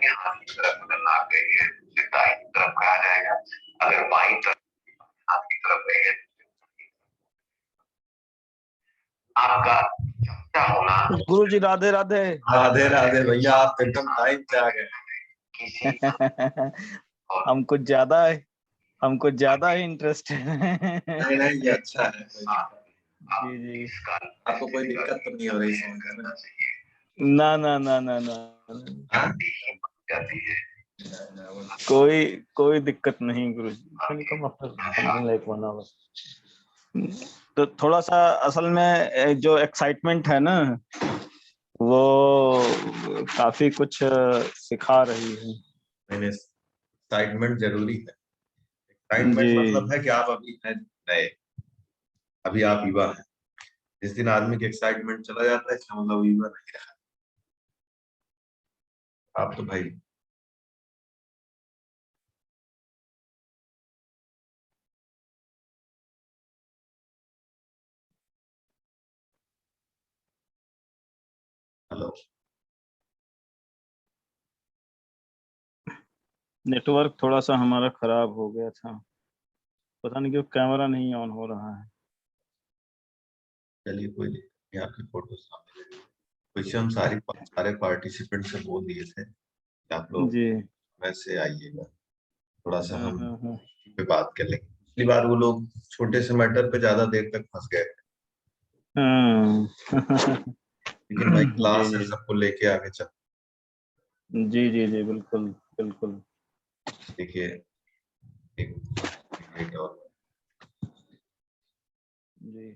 यहाँ की तरफ अगर नाक गई है दाई तरफ कहा जाएगा, अगर बाई तरफ हाथ की तरफ गई है आपका चमचा होना। गुरु जी राधे राधे। राधे राधे भैया, आप एकदम टाइम पे आ गए। हमको ज्यादा ही इंटरेस्ट है। नहीं, ये अच्छा है। जी जी, आपको कोई दिक्कत तो नहीं हो रही समझ में? ना ना ना ना ना, हाँ? कोई दिक्कत नहीं गुरु जी। तो थोड़ा सा असल में जो एक्साइटमेंट है ना, वो काफी कुछ सिखा रही है। मैंने एक्साइटमेंट जरूरी है। एक्साइटमेंट मतलब है कि आप अभी हैं नए, अभी आप युवा हैं। जिस दिन आदमी के एक्साइटमेंट चला जाता है इसका मतलब युवा नहीं रहा। आप तो भाई हेलो, नेटवर्क थोड़ा सा हमारा खराब हो गया था, पता नहीं क्यों कैमरा नहीं ऑन हो रहा है। चलिए कोई नहीं, आपकी फोटो सामने क्वेश्चन सारे पार्टिसिपेंट से बोल दिए थे कि आप लोग जी वैसे आइएगा, थोड़ा सा हम हाँ। पे बात कर लेंगे। पिछली बार वो लोग छोटे से मैटर पे ज्यादा देर तक फंस गए, लेकिन भाई क्लास है, सबको लेके आगे चल। जी जी जी, बिल्कुल बिल्कुल। देखिए एक मिनट और जी,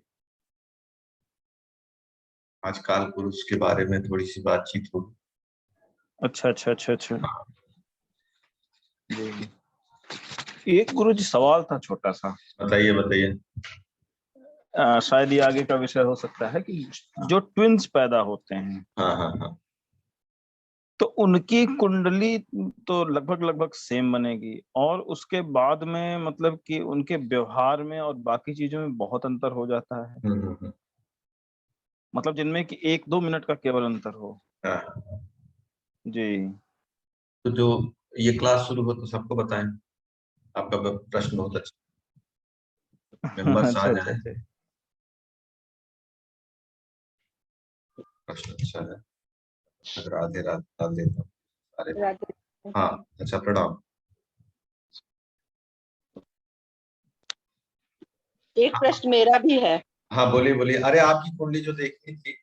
आज काल पुरुष के बारे में थोड़ी सी बातचीत होगी। अच्छा अच्छा अच्छा अच्छा। जी, एक गुरु जी सवाल था छोटा सा। बताइए बताइए। शायद ये आगे का विषय हो सकता है कि जो ट्विन्स पैदा होते हैं, हाँ हाँ हाँ, तो उनकी कुंडली तो लगभग सेम बनेगी, और उसके बाद में मतलब कि उनके व्यवहार में और बाकी चीजों में बहुत अंतर हो जाता है। मतलब जिनमें कि 1-2 मिनट का केवल अंतर हो। हाँ। जी, तो जो ये क्लास शुरू हो तो सबको बताएं। आपका प्रश्न बहुत अच्छा, मेंबर्स आ अच्छा अच्छा जाएं। अच्छा। प्रश्न अच्छा है। राधे राधे राधे सारे। राधे। हाँ अच्छा, प्रणाम। एक प्रश्न मेरा भी है। हाँ बोलिए बोलिए। अरे आपकी कुंडली जो देखनी थी,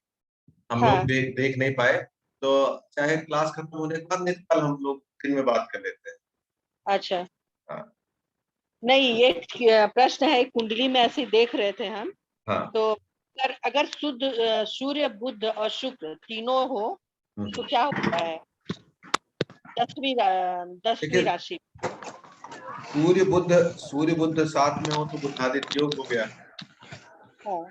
हम हाँ। लोग देख नहीं पाए, तो चाहे क्लास खत्म होने के बाद नहीं तो कल हम लोग दिन में बात कर लेते हैं। अच्छा। हाँ नहीं, ये प्रश्न है, कुंडली में ऐसे देख रहे थे हम। हाँ। तो अगर शुद्ध सूर्य बुध और शुक्र तीनों हो तो क्या होता है 10वीं राशि? सूर्य बुध साथ में हो तो बुधादित्य योग हो गया। हाँ।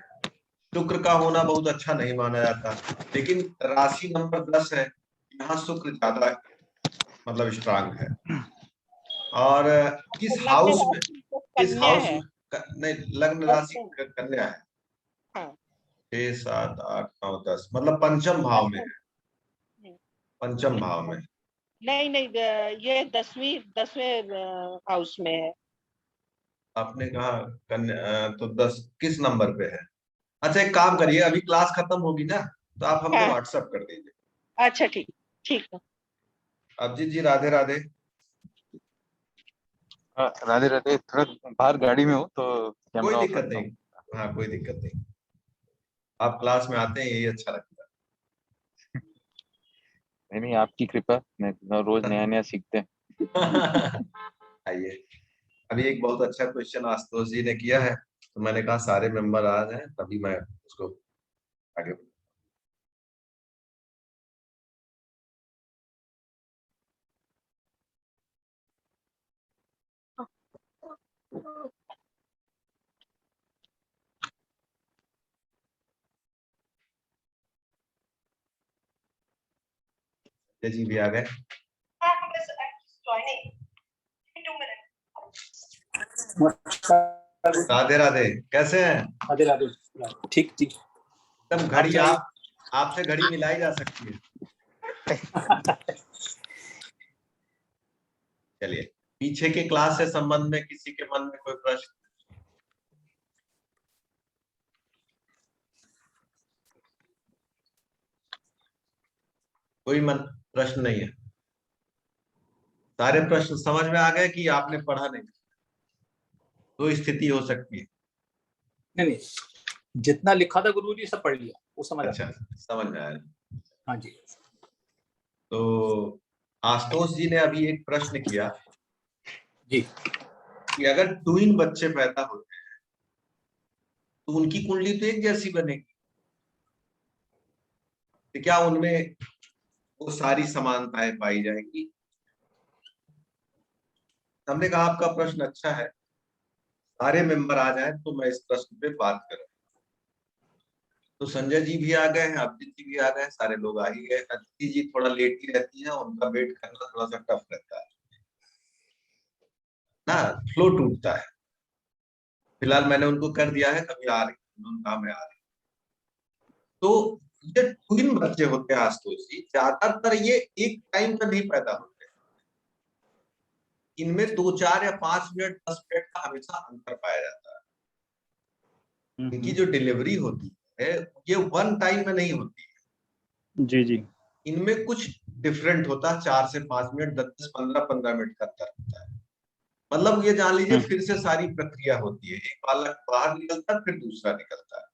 शुक्र का होना बहुत अच्छा नहीं माना जाता, लेकिन राशि नंबर 10 है, यहाँ शुक्र ज्यादा मतलब स्ट्रांग है। और किस लग्न हाउस में, राशि तो कन्या है। नहीं लग्न राशि कन्या है। हाँ। 6 7 8 9 10 मतलब पंचम भाव में है। पंचम भाव में नहीं नहीं, ये 10वें हाउस में है। आपने कहा कन्या, तो 10 किस नंबर पे है? अच्छा एक काम करिए, अभी क्लास खत्म होगी ना तो आप हमको हाँ। व्हाट्सएप कर दीजिए। अच्छा ठीक ठीक है। अभिजीत जी राधे राधे। राधे राधे, थोड़ा बाहर गाड़ी में हो तो कोई कैमरा ऑफ दिक्कत रखता नहीं, हूँ। हाँ कोई दिक्कत नहीं, आप क्लास में आते हैं यही अच्छा लगता नहीं, आपकी कृपा, मैं रोज नया नया सीखते हैं। है। आइए, अभी एक बहुत अच्छा क्वेश्चन आशुतोष जी ने किया है, तो मैंने कहा सारे मेंबर आ जाएं तभी मैं उसको आगे। जी भी आ गए। राधे राधे, कैसे हैं? राधे राधे। ठीक ठीक। एकदम घड़ी आपसे घड़ी मिलाई जा सकती है। चलिए, पीछे के क्लास से संबंध में किसी के मन में कोई प्रश्न? कोई मन प्रश्न नहीं है? सारे प्रश्न समझ में आ गए कि आपने पढ़ा नहीं? दो स्थिति हो सकती है। नहीं, जितना लिखा था गुरुजी सब पढ़ लिया, वो समझ आ अच्छा, गया। समझ में आया। हाँ जी। तो आशुतोष जी ने अभी एक प्रश्न किया जी। कि अगर ट्विन बच्चे पैदा होते हैं तो उनकी कुंडली तो एक जैसी बनेगी, तो क्या उनमें वो सारी समानताएं पाई जाएंगी? हमने कहा आपका प्रश्न अच्छा है, सारे मेंबर आ जाए तो मैं इस प्रश्न पे बात करूं। तो संजय जी भी आ गए हैं, अभिजीत जी भी आ गए, सारे लोग आ ही गए। अदिति जी थोड़ा लेट ही रहती हैं, उनका वेट करना थोड़ा सा टफ रहता है ना, फ्लो टूटता है। फिलहाल मैंने उनको कर दिया है, कभी आ रही उन्होंने कहा मैं आ रही। तो ये ट्विन बच्चे होते हैं आशुतोष जी, ज्यादातर ये एक टाइम पर नहीं पैदा होते, इनमें 2, 4 या 5 मिनट 10 मिनट का हमेशा अंतर पाया जाता है। इनकी जो डिलीवरी होती है ये वन टाइम में नहीं होती है। जी जी। इनमें कुछ डिफरेंट होता है, 4 से 5 मिनट, 10, 15 मिनट का अंतर होता है। मतलब ये जान लीजिए फिर से सारी प्रक्रिया होती है, एक बालक बाहर निकलता है फिर दूसरा निकलता है।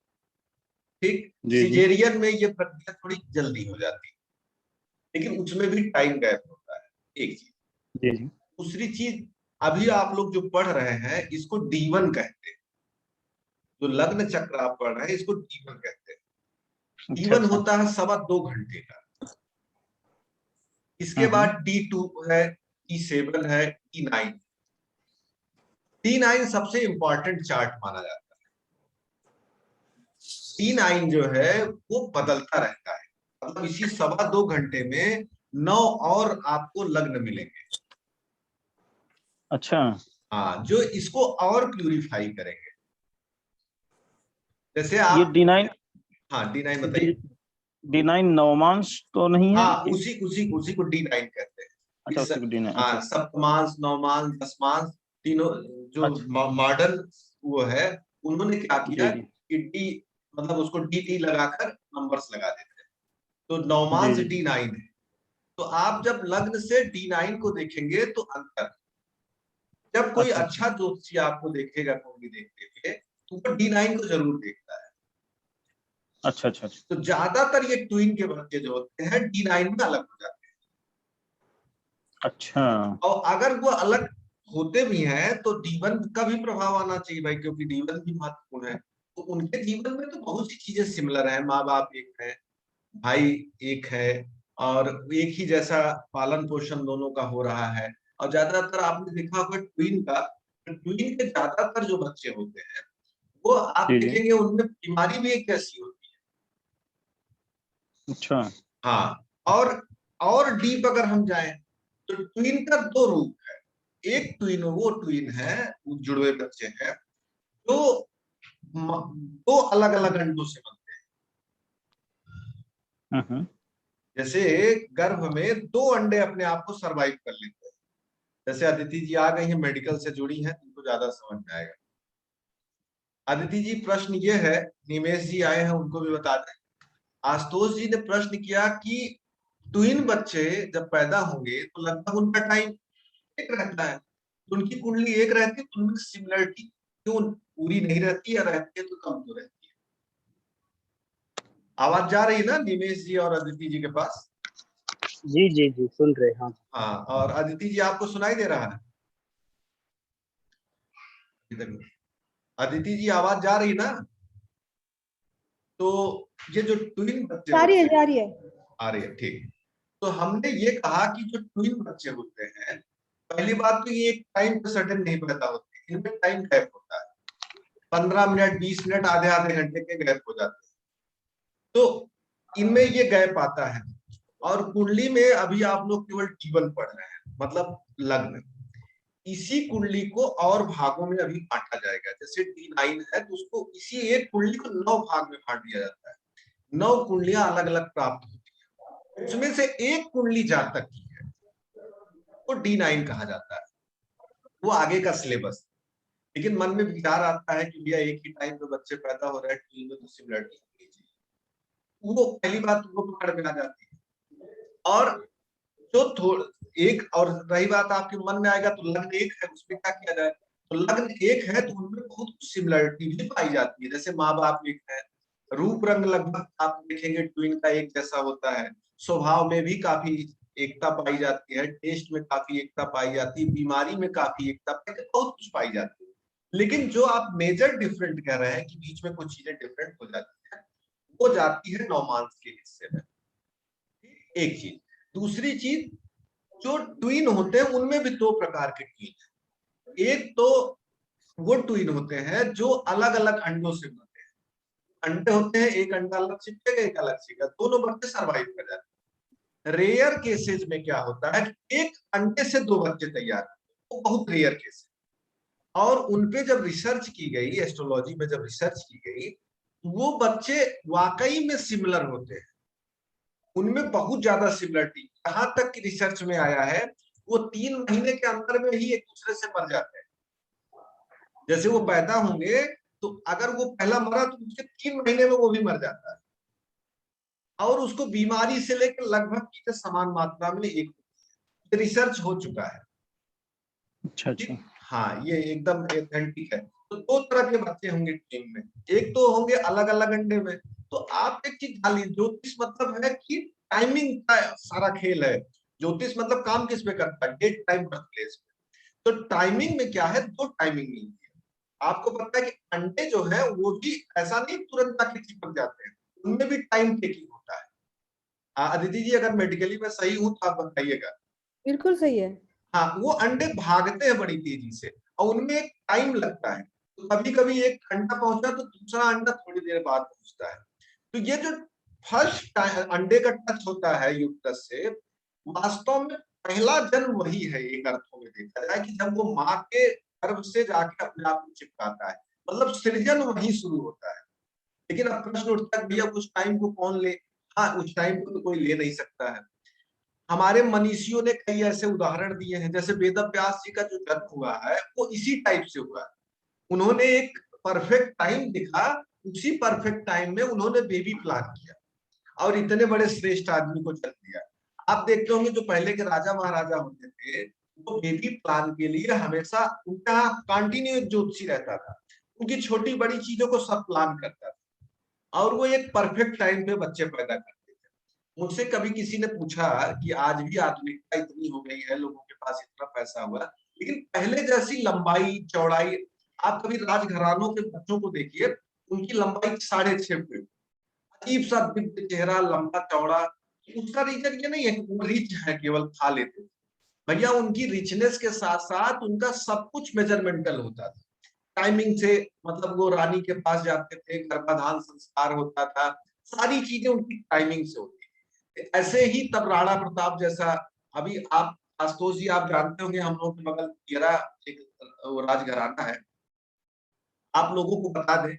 ठीक, सिजेरियन में ये प्रक्रिया थोड़ी जल्दी हो जाती है, लेकिन उसमें भी टाइम गैप होता है, एक चीज। दूसरी चीज, अभी आप लोग जो पढ़ रहे हैं इसको D1 कहते हैं, जो लग्न चक्र आप पढ़ रहे हैं इसको D1 कहते हैं। D1 होता है 2.25 घंटे का। इसके बाद D2 है, D7 है, D9। D9 सबसे इंपॉर्टेंट चार्ट माना जाता है। D9 जो है वो बदलता रहता है, मतलब इसी 2.25 घंटे में 9 और आपको लग्न मिलेंगे। अच्छा। हाँ, जो इसको और प्यूरिफाई करेंगे। जैसे आप ये D9, हाँ D9 बताइए। D9 नवमांश तो नहीं है? हाँ, उसी को D9 कहते हैं। अच्छा, उसी को D9। हाँ, अच्छा, सप्तमांश, नवमांश, दशमांश तीनों जो मॉडर्न वो है, उन्होंने क्या किया कि डी मतलब उसको डी लगाकर नंबर्स लगा देते हैं, तो नवमांश D9 है। तो आप जब लग्न से D9 को देखेंगे तो अंतर, जब कोई अच्छा ज्योतिषी आपको देखेगा कुंडली देखते हुए तो वो D9 को जरूर देखता है। अच्छा अच्छा। तो ज्यादातर ये ट्विन के बच्चे जो होते हैं D9 में अलग हो जाते हैं। अच्छा। और अगर वो अलग होते भी हैं तो D1 का भी प्रभाव आना चाहिए भाई, क्योंकि D1 भी महत्वपूर्ण है। तो उनके जीवन में तो बहुत सी चीजें सिमिलर है, माँ बाप एक है, भाई एक है, और एक ही जैसा पालन पोषण दोनों का हो रहा है। और ज्यादातर आपने देखा होगा ट्विन का, ट्विन के ज्यादातर जो बच्चे होते हैं वो आप देखेंगे उनमें बीमारी भी एक जैसी होती है। अच्छा। हाँ, और डीप अगर हम जाएं तो ट्विन का 2 रूप है। एक ट्विन वो ट्विन है, वो जुड़वे बच्चे हैं जो 2 अलग अलग अंडों से बनते हैं। जैसे गर्भ में 2 अंडे अपने आप को सरवाइव कर लेते हैं। जैसे अदिति जी आ गई हैं, मेडिकल से जुड़ी हैं, उनको ज्यादा समझ में आएगा। अदिति जी, प्रश्न ये है, निमेश जी आए हैं उनको भी बता दें। आशुतोष जी ने प्रश्न किया कि ट्विन बच्चे जब पैदा होंगे तो लगभग उनका टाइम एक रहता है, तो उनकी कुंडली एक रहती है, तो उनमें सिमिलरिटी क्यों पूरी नहीं रहती, या रहती है तो कम तो रहती है। आवाज जा रही है ना निमेश जी और अदिति जी के पास? जी जी जी, सुन रहे हैं। हाँ, और अदिति जी आपको सुनाई दे रहा है? अदिति जी आवाज जा रही ना? तो ये जो ट्विन बच्चे जा रही है आ रही है, ठीक। तो हमने ये कहा कि जो ट्विन बच्चे होते हैं, पहली बात तो ये एक टाइम पे सर्टेन नहीं पैदा होते, इनमें टाइम गैप होता है, 15 मिनट 20 मिनट आधे आधे घंटे के गैप हो जाते हैं। तो इनमें ये गैप आता है। और कुंडली में अभी आप लोग केवल D1 पढ़ रहे हैं, मतलब लग्न। इसी कुंडली को और भागों में अभी बांटा जाएगा। जैसे D9 है तो उसको इसी एक कुंडली को 9 भाग में बांट दिया जाता है। 9 कुंडलियां अलग अलग प्राप्त होती है। उसमें से एक कुंडली जातक की है, वो D9 कहा जाता है, वो आगे का सिलेबस। लेकिन मन में विचार आता है कि भैया एक ही टाइम पे बच्चे पैदा हो रहे हैं, ट्विन में तो सिमिलरिटी होनी चाहिए, वो पहली बात वो पकड़ में आ जाती है। और जो एक, और रही बात आपके मन में आएगा तो लग्न एक है, उसमें क्या किया जाए, तो लग्न एक है तो उनमें बहुत कुछ सिमिलरिटी भी पाई जाती है, जैसे माँ बाप एक है, रूप रंग लगभग आप देखेंगे ट्विन का एक जैसा होता है, स्वभाव में भी काफी एकता पाई जाती है, टेस्ट में काफी एकता पाई जाती है, बीमारी में काफी एकता पाई जाती है, बहुत कुछ पाई जाती है। लेकिन जो आप मेजर डिफरेंट कह रहे हैं कि बीच में कुछ चीजें डिफरेंट हो जाती है, वो जाती है नौमांस के हिस्से में, एक चीज। दूसरी चीज, जो ट्विन होते हैं उनमें भी दो प्रकार के ट्विन हैं। एक तो वो ट्विन होते हैं जो अलग अलग अंडों से बनते हैं, अंडे होते हैं, एक अंडा अलग छिपकेगा एक अलग छिपकेगा, दोनों बच्चे सरवाइव कर जाते हैं। रेयर केसेस में क्या होता है कि एक अंडे से दो बच्चे तैयार होते हैं, वो बहुत रेयर केस है। और उनपे जब रिसर्च की गई, एस्ट्रोलॉजी में जब रिसर्च की गई, वो बच्चे वाकई में सिमिलर होते हैं, उनमें बहुत ज्यादा सिमिलरिटी, यहाँ तक कि रिसर्च में आया है वो 3 महीने के अंदर में ही एक दूसरे से मर जाते हैं। जैसे वो पैदा होंगे तो अगर वो पहला मरा तो उसके 3 महीने में वो भी मर जाता है, और उसको बीमारी से लेकर लगभग चीजें समान मात्रा में एक रिसर्च हो चुका है। अच्छा अच्छा। हाँ, ये एकदम ऑथेंटिक है। तो दो तरह के बच्चे होंगे टीम में, एक तो होंगे अलग अलग अंडे में। तो आप एक चीज जान लीजिए, ज्योतिष मतलब है कि टाइमिंग का सारा खेल है। ज्योतिष मतलब काम किस पे करता है, डेट टाइम बर्थ प्लेस पे। तो टाइमिंग में क्या है, दो टाइमिंग मिलती है। आपको पता है कि अंडे जो है वो भी ऐसा नहीं तुरंत जाके चिपक जाते हैं, उनमें भी टाइम टेकिंग होता है। अदिति जी अगर मेडिकली में सही हूं तो आप बताइएगा। बिल्कुल सही है। हाँ, वो अंडे भागते हैं बड़ी तेजी से और उनमें एक टाइम लगता है। तो कभी कभी एक अंडा पहुंचा तो दूसरा अंडा थोड़ी देर बाद पहुंचता है। तो ये जो फर्स्ट अंडे का टच होता है यूट्रस से, वास्तव में पहला जन्म वही है। एक अर्थों में देखा जाए कि जब वो माँ के गर्भ से जाके अपने आप को चिपकाता है, मतलब सृजन वही शुरू होता है। लेकिन अब प्रश्न उठता है भैया उस टाइम को कौन ले। हाँ, उस टाइम को तो कोई ले नहीं सकता है। हमारे मनीषियों ने कई ऐसे उदाहरण दिए हैं, जैसे वेद व्यास जी का जो जन्म हुआ है वो इसी टाइप से हुआ है। उन्होंने एक परफेक्ट टाइम दिखा, उसी परफेक्ट टाइम में उन्होंने बेबी प्लान किया और इतने बड़े श्रेष्ठ आदमी को जन्म दिया। आप देखते होंगे जो पहले के राजा महाराजा होते थे, वो बेबी प्लान के लिए हमेशा उनका कंटिन्यू ज्योतिषी रहता था, उनकी छोटी बड़ी चीजों को सब प्लान करता था और वो एक परफेक्ट टाइम पे बच्चे पैदा करते थे। मुझसे कभी किसी ने पूछा कि आज भी आधुनिकता इतनी हो गई है, लोगों के पास इतना पैसा हुआ, लेकिन पहले जैसी लंबाई चौड़ाई, आप कभी राजघरानों के बच्चों को देखिए, उनकी लंबाई 6.5 फीट, अजीब सा दिव्य चेहरा, लंबा चौड़ा। उसका रीजन ये नहीं है कि वो रिच है केवल खा लेते, भैया उनकी रिचनेस के साथ साथ उनका सब कुछ मेजरमेंटल होता था, टाइमिंग से। मतलब वो रानी के पास जाते थे, गर्भाधान संस्कार होता था, सारी चीजें उनकी टाइमिंग से होती थी। ऐसे ही तब राणा प्रताप जैसा, अभी आप आशुतोष जी आप जानते होंगे, हम लोग के बगल तेरा एक राजघराना है, आप लोगों को बता दें,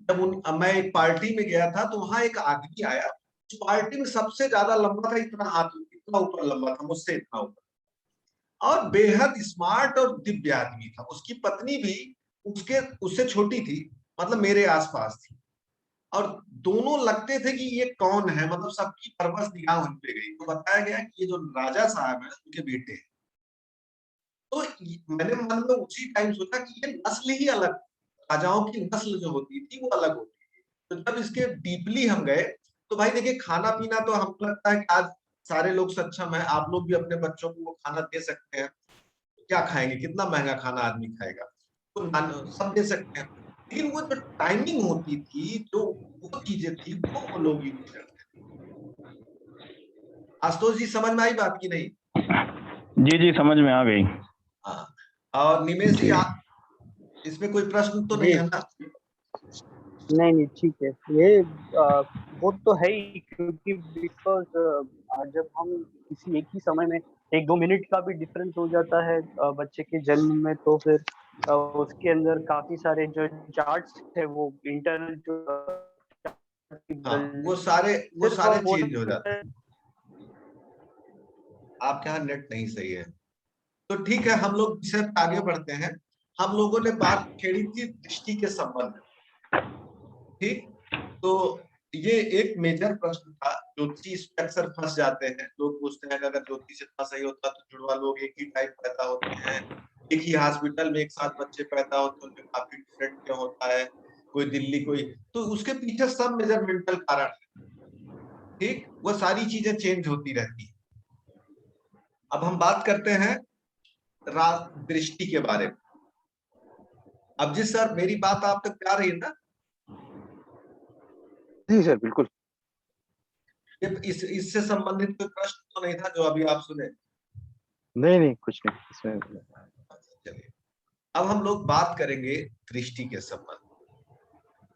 जब मैं एक पार्टी में गया था तो वहां एक आदमी आया, उस पार्टी में सबसे ज्यादा लंबा था, इतना हाथ इतना ऊपर लंबा था, मुझसे इतना ऊपर, और बेहद स्मार्ट और दिव्य आदमी था। उसकी पत्नी भी उससे छोटी थी, मतलब मेरे आसपास थी, और दोनों लगते थे कि ये कौन है, मतलब सबकी परवश निगाह उन पे गई। तो बताया गया कि ये जो राजा साहब है उनके बेटे हैं। तो मैंने मन में उसी टाइम सोचा कि ये नस्ल ही अलग, राजाओं की नस्ल जो होती थी वो अलग होती थी। तो जब इसके डीपली हम गए तो भाई देखिए, खाना पीना तो हमको लगता है कि आज सारे लोग सक्षम है, आप लोग भी अपने बच्चों को वो खाना दे सकते हैं। क्या खाएंगे, कितना महंगा खाना आदमी खाएगा, तो सब दे सकते हैं। लेकिन वो जो टाइमिंग होती थी, जो वो चीजें थी, वो लोग यूज करते थे। आशुतोष जी समझ में आई बात की नहीं? जी जी समझ में आ गई। हाँ, और निमेश जी इसमें कोई प्रश्न तो नहीं जी है ना? नहीं ठीक है। ये वो तो है ही, क्योंकि बिकॉज जब हम किसी एक ही समय में 1-2 मिनट का भी डिफरेंस हो जाता है बच्चे के जन्म में, तो फिर उसके अंदर काफी सारे जो चार्ट्स है वो इंटरनल जो हाँ, वो सारे चेंज हो जाते हैं। आपके यहाँ नेट नहीं सही है, तो ठीक है, हम लोग विषय पे आगे बढ़ते हैं। हम लोगों ने बात छेड़ी थी दृष्टि के संबंध में, ठीक। तो ये एक मेजर प्रश्न था, ज्योतिषी इस पे अक्सर फंस जाते हैं। लोग पूछते हैं कि अगर ज्योतिष इतना सही होता तो जुड़वा लोग एक ही टाइप पैदा होते हैं, एक ही हॉस्पिटल में एक साथ बच्चे पैदा होते हैं, उनमें काफी डिफरेंट क्यों होता है, कोई दिल्ली कोई, तो उसके पीछे सब मेजरमेंटल कारण है, ठीक। वो सारी चीजें चेंज होती रहती है। अब हम बात करते हैं दृष्टि के बारे में। अब जी सर, मेरी बात आप तक आ रही है ना? जी सर, बिल्कुल। इससे संबंधित कोई प्रश्न तो नहीं था जो अभी आप सुने? नहीं, कुछ नहीं इसमें। चलिए, अब हम लोग बात करेंगे दृष्टि के संबंध।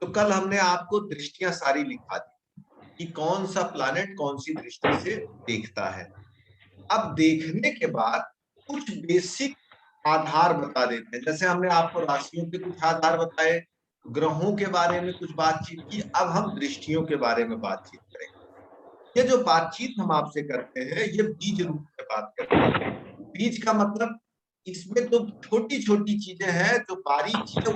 तो कल हमने आपको दृष्टियां सारी लिखा दी कि कौन सा प्लैनेट कौन सी दृष्टि से देखता है। अब देखने के बाद कुछ बेसिक आधार बता देते हैं। जैसे हमने आपको राशियों के कुछ आधार बताए, ग्रहों के बारे में कुछ बातचीत की, अब हम दृष्टियों के बारे में बातचीत करेंगे। ये जो बातचीत हम आपसे करते हैं, ये बीज रूप में बात करते हैं। बीज का मतलब इसमें तो छोटी छोटी चीजें हैं, जो बारीक चीजें,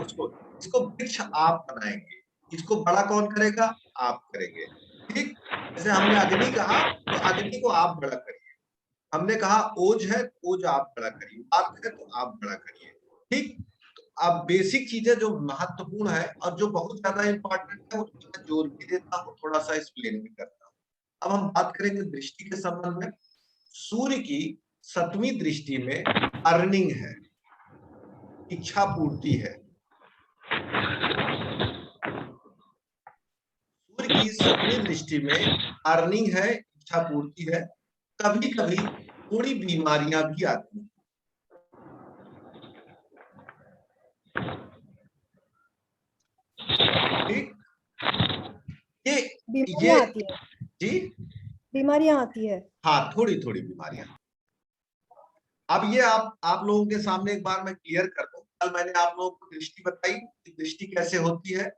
इसको वृक्ष आप बनाएंगे। इसको बड़ा कौन करेगा? आप करेंगे, ठीक। जैसे हमने अग्नि कहा, तो अग्नि को आप बड़ा करिए। हमने कहा ओज है, ओज आप बड़ा करिए। बात है तो आप बड़ा करिए, ठीक। अब बेसिक चीजें जो महत्वपूर्ण है और जो बहुत ज्यादा इंपॉर्टेंट है, उसको मैं जोर भी देता हूँ, थोड़ा सा एक्सप्लेन भी करता हूँ। अब हम बात करेंगे दृष्टि के संबंध में। सूर्य की 7वीं दृष्टि में अर्निंग है, इच्छा पूर्ति है। सूर्य की 7वीं दृष्टि में अर्निंग है, इच्छा पूर्ति है। कभी कभी थोड़ी बीमारियां भी आती हैं, ठीक। ये आती है जी, बीमारियां आती है। हाँ, थोड़ी थोड़ी बीमारियां। अब ये आप लोगों के सामने एक बार मैं क्लियर कर दूं। कल मैंने आप लोगों को दृष्टि बताई कि दृष्टि कैसे होती है।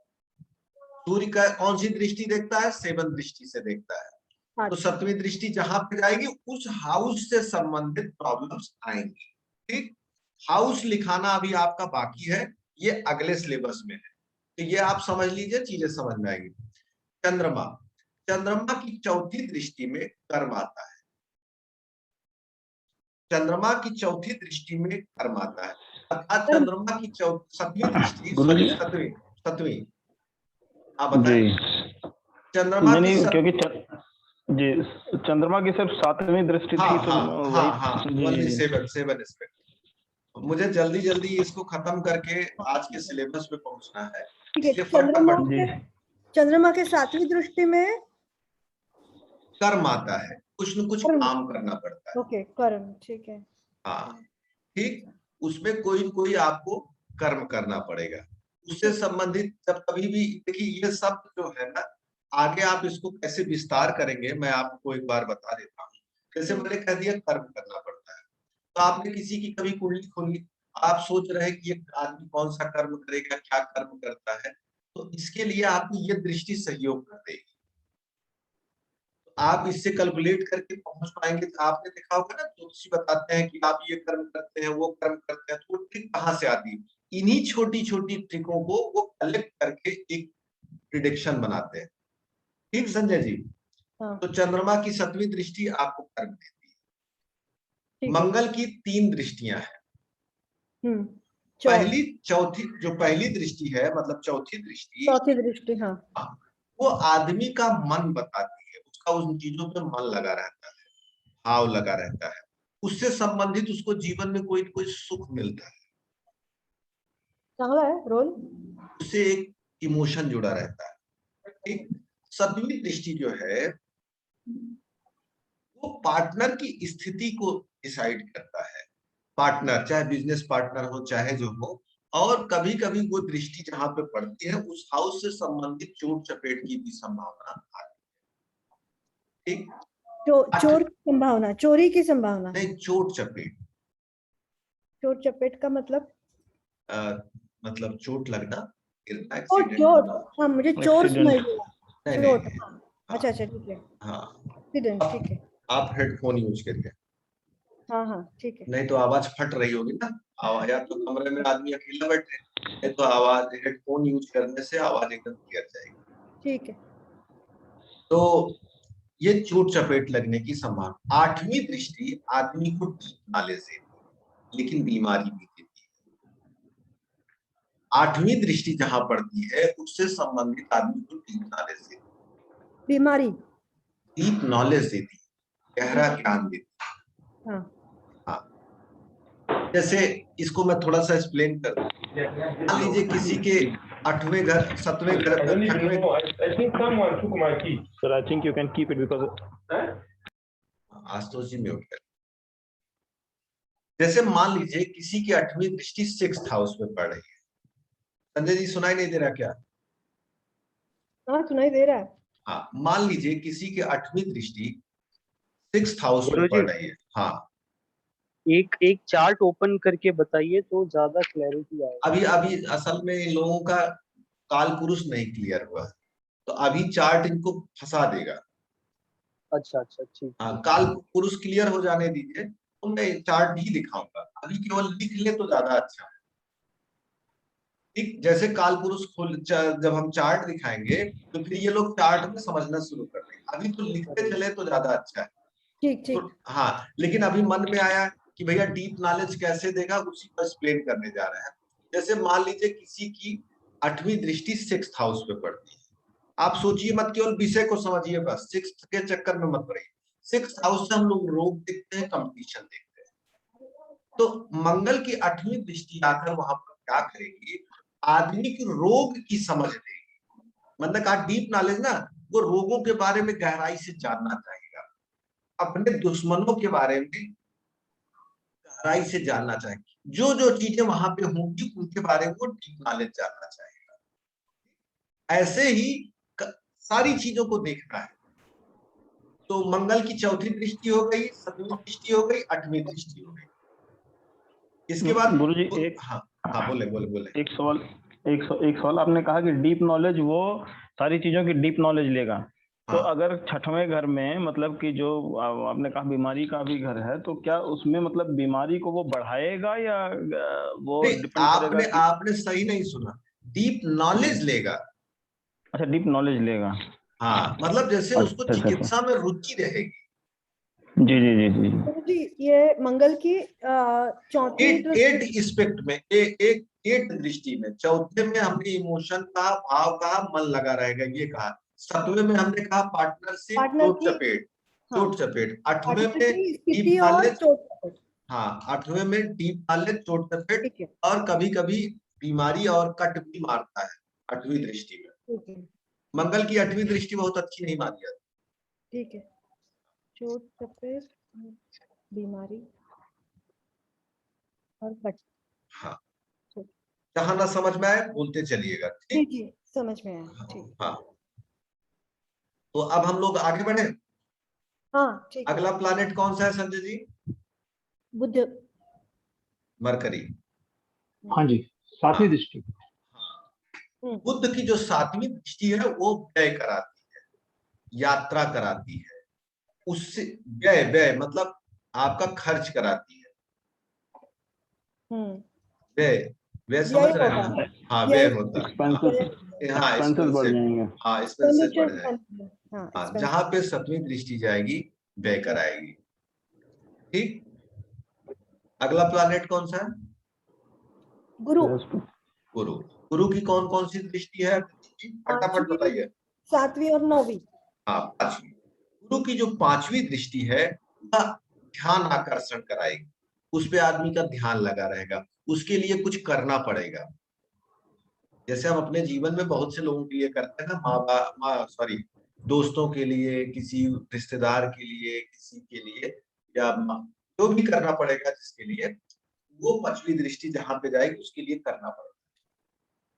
सूर्य का कौन सी दृष्टि देखता है? 7 दृष्टि से देखता है। तो 7वीं दृष्टि जहां पे जाएगी, उस हाउस से संबंधित प्रॉब्लम्स आएंगी, ठीक। हाउस लिखाना अभी आपका बाकी है, ये अगले सिलेबस में है, तो ये आप समझ लीजिए, चीजें समझ में आएगी। चंद्रमा, चंद्रमा की 4थी दृष्टि में कर्म आता है। चंद्रमा की 4थी दृष्टि में कर्म आता है, अर्थात चंद्रमा की 7वीं दृष्टि, सॉरी 7वीं आप बताएं। चंद्रमा की क्योंकि जी चंद्रमा की सिर्फ 7वीं दृष्टि थी, तो वही 7 एस्पेक्ट। मुझे जल्दी जल्दी इसको खत्म करके आज के सिलेबस पे पहुंचना है, इसलिए चंद्रमा के 7वीं दृष्टि में कर्म आता है, कुछ न कुछ काम करना पड़ता है। ओके, कर्म, ठीक है। हाँ, ठीक। उसमें कोई कोई आपको कर्म करना पड़ेगा, उससे संबंधित। जब कभी भी देखिए, ये सब जो है ना, आगे आप इसको कैसे विस्तार करेंगे, मैं आपको एक बार बता देता हूँ। जैसे मैंने कह दिया कर्म करना पड़ता है, तो आपने किसी की कभी कुंडली खोली, आप सोच रहे हैं कि ये आदमी कौन सा कर्म करेगा, क्या कर्म करता है, तो इसके लिए आपकी ये दृष्टि सहयोग कर देगी। आप इससे कैलकुलेट करके पहुंच पाएंगे। तो आपने देखा होगा ना, ज्योतिषी बताते हैं कि आप ये कर्म करते हैं, वो कर्म करते हैं, तो वो ट्रिक कहाँ से आती है? इन्हीं छोटी छोटी ट्रिकों को वो कलेक्ट करके एक प्रिडिक्शन बनाते हैं, ठीक संजय जी। तो चंद्रमा की 7वीं दृष्टि आपको कर्म देती है। मंगल की 3 दृष्टियां हैं। पहली दृष्टि है, मतलब चौथी दृष्टि, हाँ, वो आदमी का मन बताती है, उसका उन चीजों पे मन लगा रहता है, भाव लगा रहता है, उससे संबंधित उसको जीवन में कोई कोई सुख मिलता है, है रोल, उससे एक इमोशन जुड़ा रहता है, ठीक। 7वीं दृष्टि जो है, वो पार्टनर की स्थिति को डिसाइड करता है। पार्टनर, चाहे बिजनेस पार्टनर हो, चाहे जो हो, और कभी कभी वो दृष्टि जहां पे पड़ती है, उस हाउस से संबंधित चोट चपेट की भी संभावना आती है, ठीक। चोर की संभावना, चोरी की संभावना नहीं, चोट चपेट। चोट चपेट का मतलब मतलब चोट लगना, गिरना, चोट। हाँ, मुझे चोर समझ गया, चोट। नहीं, अच्छा, ठीक है। हाँ, ठीक है। आप हेडफोन यूज करिए। हाँ हाँ ठीक है। नहीं तो आवाज फट रही होगी ना, आवाज, या तो कमरे में आदमी अकेला बैठे, नहीं तो आवाज हेडफोन यूज करने से आवाज एकदम क्लियर जाएगी। ठीक है। तो ये चोट चपेट लगने की संभावना। आठवीं दृष्टि आदमी को डीप नॉलेज देती है, लेकिन बीमारी भी देती है। आठवीं दृष्टि जहां पड़ती है उससे संबंधित आदमी को डीप नॉलेज देती है, बीमारी। डीप नॉलेज देती है, गहरा ज्ञान देती है। हाँ हाँ, जैसे इसको मैं थोड़ा सा एक्सप्लेन कर दूं। मान लीजिए किसी के 8वें घर 7वें घर 8वें, Sir, I think you can keep it because Ashutosh ji mute कर। जैसे मान लीजिए किसी की 8वीं दृष्टि 6th हाउस में पड़ रही है। संजय जी सुनाई नहीं दे रहा क्या? हाँ सुनाई दे रहा है। हाँ, मान लीजिए किसी की 8वीं दृष्टि 6th हाउस में गुरुजी, पड़ रही है। हाँ, एक चार्ट ओपन करके बताइए तो ज्यादा क्लैरिटी आएगा। अभी असल में इन लोगों का काल पुरुष नहीं क्लियर हुआ, तो अभी चार्ट इनको फंसा देगा। अच्छा ठीक। हाँ, काल पुरुष क्लियर हो जाने दीजिए, तो मैं चार्ट ही दिखाऊंगा। अभी केवल लिख ले तो ज्यादा अच्छा है। ठीक, जैसे काल पुरुष जब हम चार्ट दिखाएंगे तो फिर ये लोग चार्ट में समझना शुरू कर देंगे। अभी तो लिखते चले तो ज्यादा अच्छा है। ठीक ठीक। तो हाँ, लेकिन अभी मन में आया कि भैया डीप नॉलेज कैसे देगा, उसी को एक्सप्लेन करने जा रहे हैं। जैसे मान लीजिए किसी की 8वीं दृष्टि 6th हाउस पे पड़ती है। आप सोचिए मत, केवल विषय को समझिए बस, 6th के चक्कर में मत पड़िए। 6th हाउस से हम लोग रोग देखते हैं, कंपटीशन देखते हैं। तो मंगल की 8वीं दृष्टि आकर वहां पर क्या करेगी, आदमी की रोग की समझ देगी। मतलब का डीप नॉलेज ना, वो रोगों के बारे में गहराई से जानना चाहेगा, अपने दुश्मनों के बारे में गहराई से जानना चाहेगा, जो जो चीजें वहां पे होंगी उनके बारे में वो डीप नॉलेज जानना चाहेगा। ऐसे ही सारी चीजों को देखना है। तो मंगल की 4थी दृष्टि हो गई, 7वीं दृष्टि हो गई, 8वीं दृष्टि हो गई। इसके बाद गुरुजी एक हाँ बोले एक सवाल आपने कहा कि डीप नॉलेज वो सारी चीजों की डीप नॉलेज लेगा। तो हाँ। अगर 6वें घर में मतलब कि जो आपने कहा बीमारी का भी घर है, तो क्या उसमें मतलब बीमारी को वो बढ़ाएगा या वो डिपेंड करेगा कि आपने सही नहीं सुना, डीप नॉलेज लेगा। अच्छा, डीप नॉलेज लेगा। हाँ, मतलब जैसे उसको अच्छा। चिकित्सा में रुचि रहेगी। जी जी जी जी गुरुजी ये मंगल की 4वीं एट एस्पेक्ट में, एट दृष्टि में, 4थे में हमने इमोशन कहा, भाव कहा, मन लगा रहेगा ये कहा। 7वें में हमने कहा पार्टनरशिप, चोट चपेट। 8वें में डीप नॉलेज। हाँ, 8वें में डीप नॉलेज, चोट चपेट, और कभी कभी बीमारी और कट भी मारता है 8वीं दृष्टि में। मंगल की 8वीं दृष्टि बहुत अच्छी नहीं मानी जाती। ठीक है, चोट चपेट, बीमारी और कट। हाँ, जहां ना समझ में आए बोलते चलिएगा। ठीक जी समझ में आया। ठीक। हाँ, तो अब हम लोग आगे बढ़े। हाँ ठीक। अगला प्लैनेट कौन सा है संजय जी? बुध। मरकरी। हाँ जी, 7वीं दृष्टि। बुध की जो 7वीं दृष्टि है वो व्यय कराती है, यात्रा कराती है। उससे व्यय मतलब आपका खर्च कराती है। व्यय समझ रहे हैं? हाँ, व्यय होता है। हाँ, एक्सपेंसेस बढ़ जाएंगे। हाँ, एक्सपेंसेस बढ़ जाएंगे। हाँ, जहां पे 7वीं दृष्टि जाएगी व्यय कराएगी। ठीक, अगला प्लैनेट कौन सा है? गुरु। गुरु की कौन कौन सी दृष्टि है, फटाफट बताइए। 7वीं और 9वीं। हाँ, 5वीं। गुरु की जो 5वीं दृष्टि है वह ध्यान आकर्षण कराएगी, उस पे आदमी का ध्यान लगा रहेगा, उसके लिए कुछ करना पड़ेगा। जैसे हम अपने जीवन में बहुत से लोगों के लिए करते हैं ना, दोस्तों के लिए, किसी रिश्तेदार के लिए, किसी के लिए, या जो भी करना पड़ेगा जिसके लिए, वो 5वीं दृष्टि जहां पे जाएगी उसके लिए करना पड़ेगा।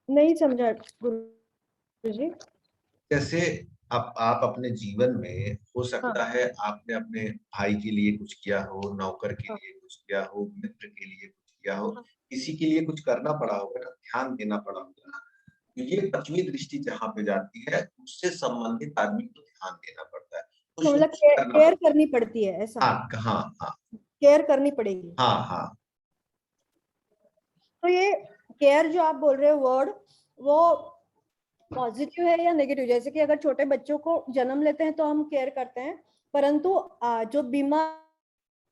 नहीं समझा गुरुजी। जैसे आप अपने जीवन में हो सकता है आपने अपने भाई के लिए कुछ किया हो, नौकर के लिए कुछ किया हो, मित्र के लिए कुछ किया हो, किसी के लिए कुछ करना पड़ा होगा ना, ध्यान देना पड़ा होगा ना। तो ये 5वीं दृष्टि जहां पे जाती है उससे संबंधित आदमी को ध्यान देना पड़ता है, तो मतलब केयर करनी पड़ती है ऐसा। हाँ, केयर करनी पड़ेगी। हाँ हाँ, तो ये केयर जो आप बोल रहे हो वर्ड, वो पॉजिटिव है या नेगेटिव? जैसे कि अगर छोटे बच्चों को जन्म लेते हैं तो हम केयर करते हैं, परंतु जो बीमार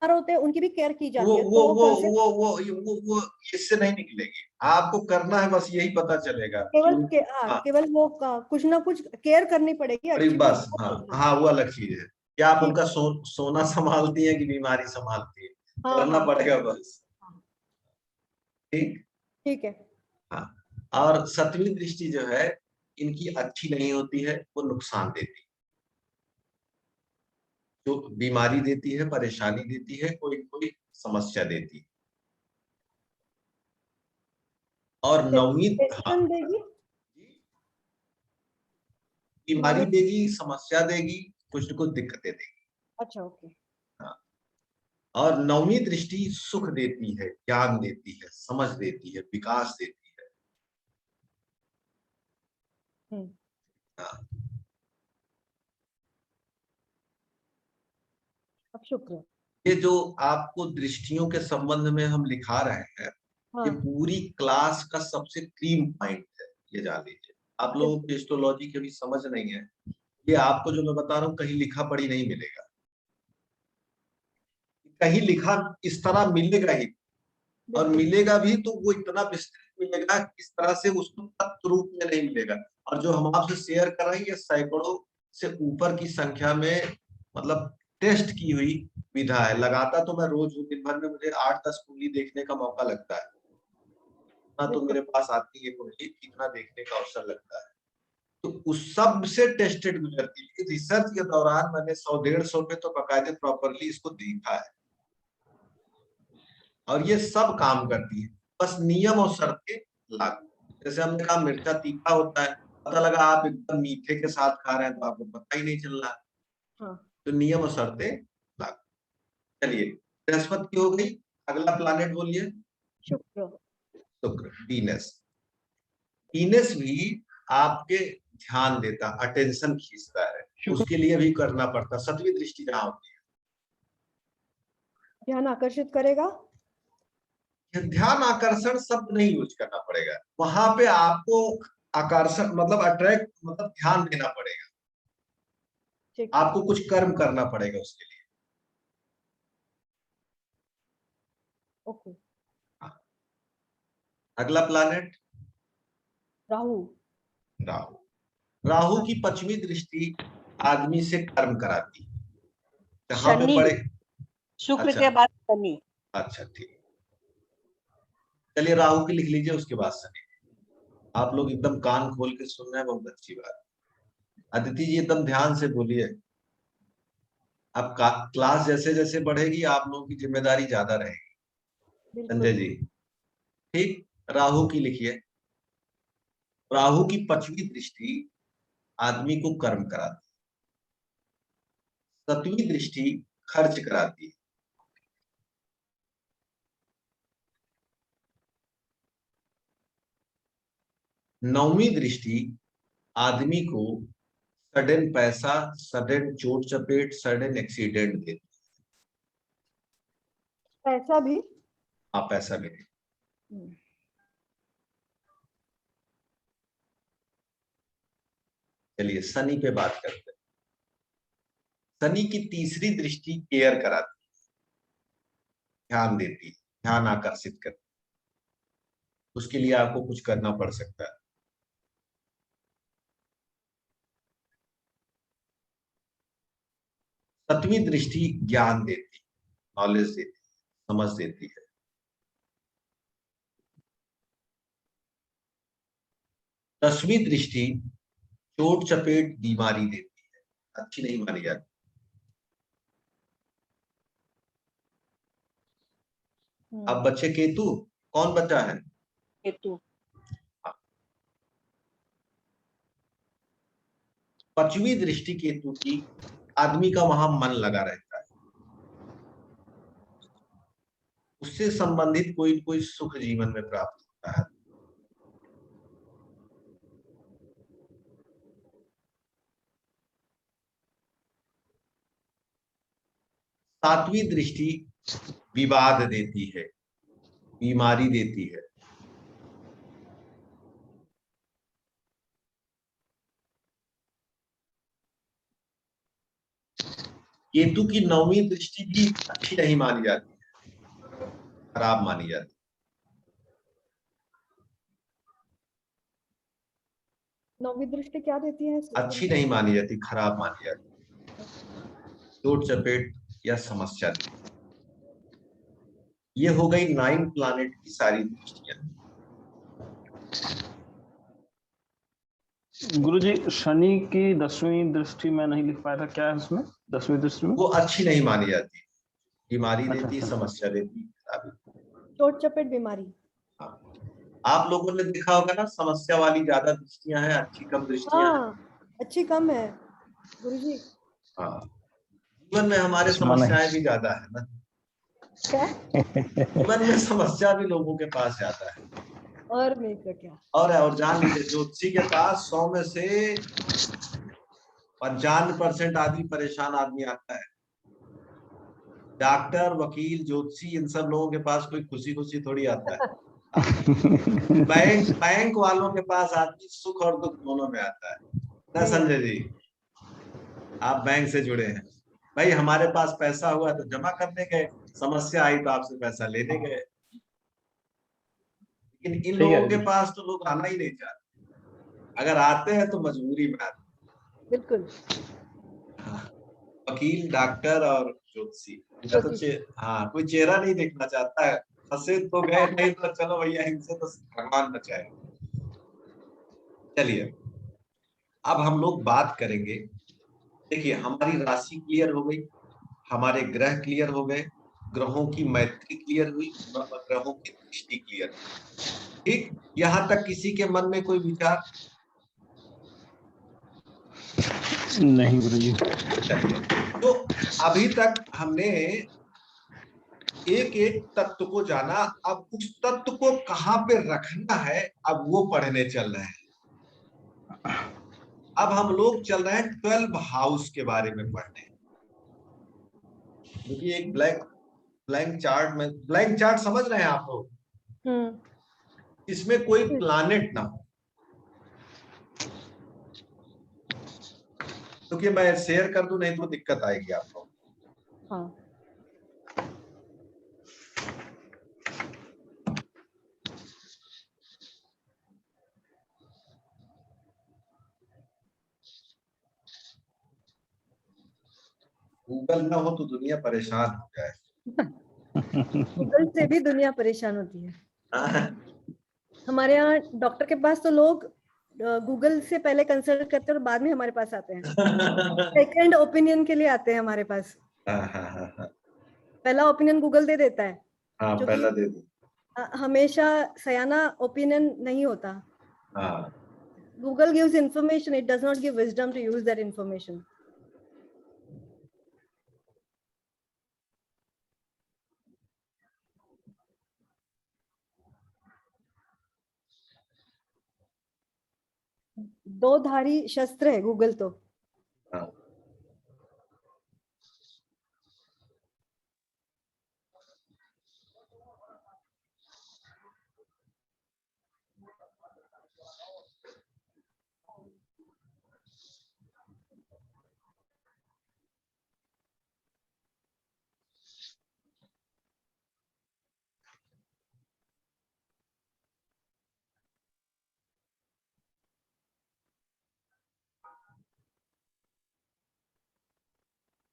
होते हैं उनकी भी केयर की जाती है, तो वो कौन से? वो इससे नहीं निकलेगी, आपको करना है, बस यही पता चलेगा कि हाँ, केवल वो कुछ ना कुछ केयर करनी पड़ेगी अरे अच्छी बस, तरह। हाँ हाँ, वो अलग चीज है कि आप ठीक। उनका सोना संभालती है कि बीमारी संभालती है, हाँ करना हाँ पड़ेगा बस। ठीक। ठीक है। हाँ, और सतवीं दृष्टि जो है, इनकी अच्छी नहीं होती है, वो नुकसान देती है, जो बीमारी देती है, परेशानी देती है, कोई कोई समस्या देती है। और नवनीत, हाँ, टेंशन देगी, बीमारी माने? देगी, समस्या देगी, कुछ न कुछ दिक्कतें देगी। अच्छा, ओके। हाँ। और नवमी दृष्टि सुख देती है, ज्ञान देती है, समझ देती है, विकास देती है। हाँ। अब शुक्र। ये जो आपको दृष्टियों के संबंध में हम लिखा रहे हैं, ये हाँ, पूरी क्लास का सबसे क्रीम पॉइंट है, ये जान लीजिए। आप लोगों की एस्ट्रोलॉजी की भी समझ नहीं है, ये आपको जो मैं बता रहा हूँ कहीं लिखा पढ़ी नहीं मिलेगा, कहीं लिखा इस तरह मिलेगा ही, और बिल्कुल। मिलेगा भी तो वो इतना विस्तृत मिलेगा, इस तरह से उसको तत्व रूप में नहीं मिलेगा। और जो हम आपसे शेयर कर रहे हैं, ये सैकड़ों से ऊपर की संख्या में, मतलब टेस्ट की हुई विधा है। लगाता तो मैं रोज हूँ, दिन भर में मुझे 8-10 कुंडली देखने का मौका लगता है, इतना तो मेरे पास आती है कुंडली, इतना देखने का अवसर लगता है, तो उस सब से टेस्टेड गुजरती है। रिसर्च के दौरान मैंने 100-150 पे तो बाकायदे प्रॉपरली इसको देखा है, और ये सब काम करती है, बस नियम और शर्तें लागू। जैसे हमने कहा मिर्चा तीखा होता है, पता लगा आप एकदम मीठे के साथ खा रहे हैं तो आपको पता ही नहीं चल रहा। हाँ। तो नियम और शर्तें लागू। चलिए, बृहस्पति की हो गई, अगला प्लानेट बोलिए। शुक्र। शुक्र, वीनस। वीनस भी आपके ध्यान देता, अटेंशन खींचता है, उसके लिए भी करना पड़ता। सतवीं दृष्टि जहां होती ध्यान आकर्षित करेगा। है, ध्यान आकर्षण शब्द नहीं यूज करना पड़ेगा, वहां पे आपको आकर्षण मतलब अट्रैक्ट, मतलब ध्यान देना पड़ेगा, ठीक। आपको कुछ कर्म करना पड़ेगा उसके लिए। ओके। हाँ। अगला प्लानेट राहु। राहु। राहु की पश्चिमी दृष्टि आदमी से कर्म कराती है, जहां पे शनि, बड़े। शुक्र अच्छा के बाद शनि। अच्छा, ठीक, चलिए राहु की लिख लीजिए, उसके बाद शनि। आप लोग एकदम कान खोल के सुन रहे हैं, बहुत अच्छी बात। अदिति जी एकदम ध्यान से बोलिए, अब क्लास जैसे जैसे बढ़ेगी आप लोगों की जिम्मेदारी ज्यादा रहेगी। बिल्कुल। संजय जी, ठीक, राहु की लिखिए। राहु की पश्चिमी दृष्टि आदमी को कर्म कराती है, सतवीं दृष्टि खर्च कराती है, नौवीं दृष्टि आदमी को सडन पैसा, सडन चोट चपेट, सडन एक्सीडेंट देती ऐसा भी। है। आप पैसा मिले। चलिए शनि पे बात करते हैं। शनि की तीसरी दृष्टि केयर कराती है, ध्यान देती है, ध्यान आकर्षित करती है, उसके लिए आपको कुछ करना पड़ सकता है। सतवीं दृष्टि ज्ञान देती है, नॉलेज देती है, समझ देती है। दसवीं दृष्टि चोट चपेट बीमारी देती है, अच्छी नहीं मानी जाती। अब बच्चे केतु, कौन बच्चा है? केतु। पांचवी दृष्टि केतु की, आदमी का वहां मन लगा रहता है, उससे संबंधित कोई कोई सुख जीवन में प्राप्त होता है। सातवीं दृष्टि विवाद देती है, बीमारी देती है। केतु की 9वीं दृष्टि भी अच्छी नहीं मानी जाती है, खराब मानी जाती है। नौवीं दृष्टि क्या देती है? अच्छी नहीं मानी जाती, खराब मानी जाती है, चोट चपेट या समस्या देती है। ये हो गई 9 प्लैनेट की सारी दृष्टियां। गुरुजी शनि की 10वीं दृष्टि मैं नहीं लिख पाया था, क्या है उसमें 10वीं दृष्टि में? वो अच्छी नहीं मानी जाती, बीमारी अच्छा, देती, अच्छा। समस्या देती, खराबी। चोट चपेट बीमारी। हाँ। आप लोगों ने देखा होगा ना, समस्या वाली ज्यादा दृष्टियां हैं, अच्छी कम दृष्टियां हैं। हाँ, अच्छी कम है गुरुजी। हाँ, जीवन में हमारे सुना नहीं। समस्याएं भी ज्यादा है ना, क्या? जीवन में समस्या भी लोगों के पास ज्यादा है। और नहीं तो क्या। और जान लीजिए, ज्योतिषी के पास 100 में से 95% आदमी परेशान आदमी आता है। डॉक्टर, वकील, ज्योतिषी, इन सब लोगों के पास कोई खुशी खुशी थोड़ी आता है। बैंक वालों के पास आदमी सुख और दुख दोनों में आता है ना संजय जी? आप बैंक से जुड़े हैं भाई, हमारे पास पैसा हुआ तो जमा करने गए, समस्या आई तो आपसे पैसा लेने गए। लेकिन इन लोगों के पास तो लोग आना ही नहीं चाहते, अगर आते हैं तो मजबूरी में आते हैं। बिल्कुल। वकील, डॉक्टर और ज्योतिषी, इनका तो हाँ, कोई चेहरा नहीं देखना चाहता है। फंसे तो गए, नहीं तो चलो भैया इनसे तो भगवान बचाए। चलिए अब हम लोग बात करेंगे। देखिए, हमारी राशि क्लियर हो गई, हमारे ग्रह क्लियर हो गए, ग्रहों की मैत्री क्लियर हुई, ग्रहों की दृष्टि क्लियर हुई। ठीक, यहां तक किसी के मन में कोई विचार? नहीं गुरुजी। चलिए, तो अभी तक हमने एक एक तत्व को जाना, अब उस तत्व को कहां पे रखना है, अब वो पढ़ने चल रहे हैं। अब हम लोग चल रहे हैं 12 हाउस के बारे में पढ़ने। क्योंकि एक ब्लैंक चार्ट में, ब्लैंक चार्ट समझ रहे हैं आप लोग, इसमें कोई प्लैनेट ना हो। क्योंकि मैं शेयर कर दूं, नहीं तो दिक्कत आएगी आपको। हाँ। गूगल ना हो तो दुनिया परेशान हो जाए। गूगल से भी दुनिया परेशान होती है। हाँ। हमारे यहाँ डॉक्टर के पास तो लोग गूगल से पहले कंसल्ट करते हैं और बाद में हमारे पास आते हैं। सेकंड ओपिनियन के लिए आते हैं हमारे पास। पहला ओपिनियन गूगल दे देता है। हाँ, पहला दे दो। हमेशा सयाना ओपिनियन नहीं होता। हाँ। Google gives information, it does not give wisdom to use that information. दो धारी शस्त्र है गूगल तो। हाँ।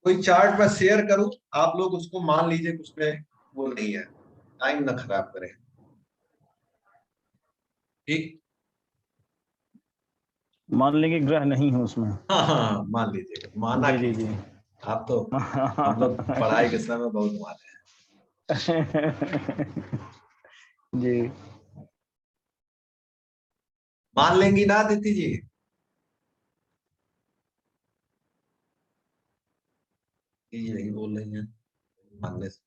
कोई चार्ट मैं शेयर करूं, आप लोग उसको मान लीजिए, कुछ में वो नहीं है, टाइम ना खराब करें। ठीक, मान लेंगे ग्रह नहीं है उसमें। हाँ हाँ, मान लीजिएगा, माना जी कि जी। आप तो, हम लोग पढ़ाई के समय बहुत माने हैं। जी। मान लेंगी ना दीदी जी? यही बोल रही हैं, मानने से।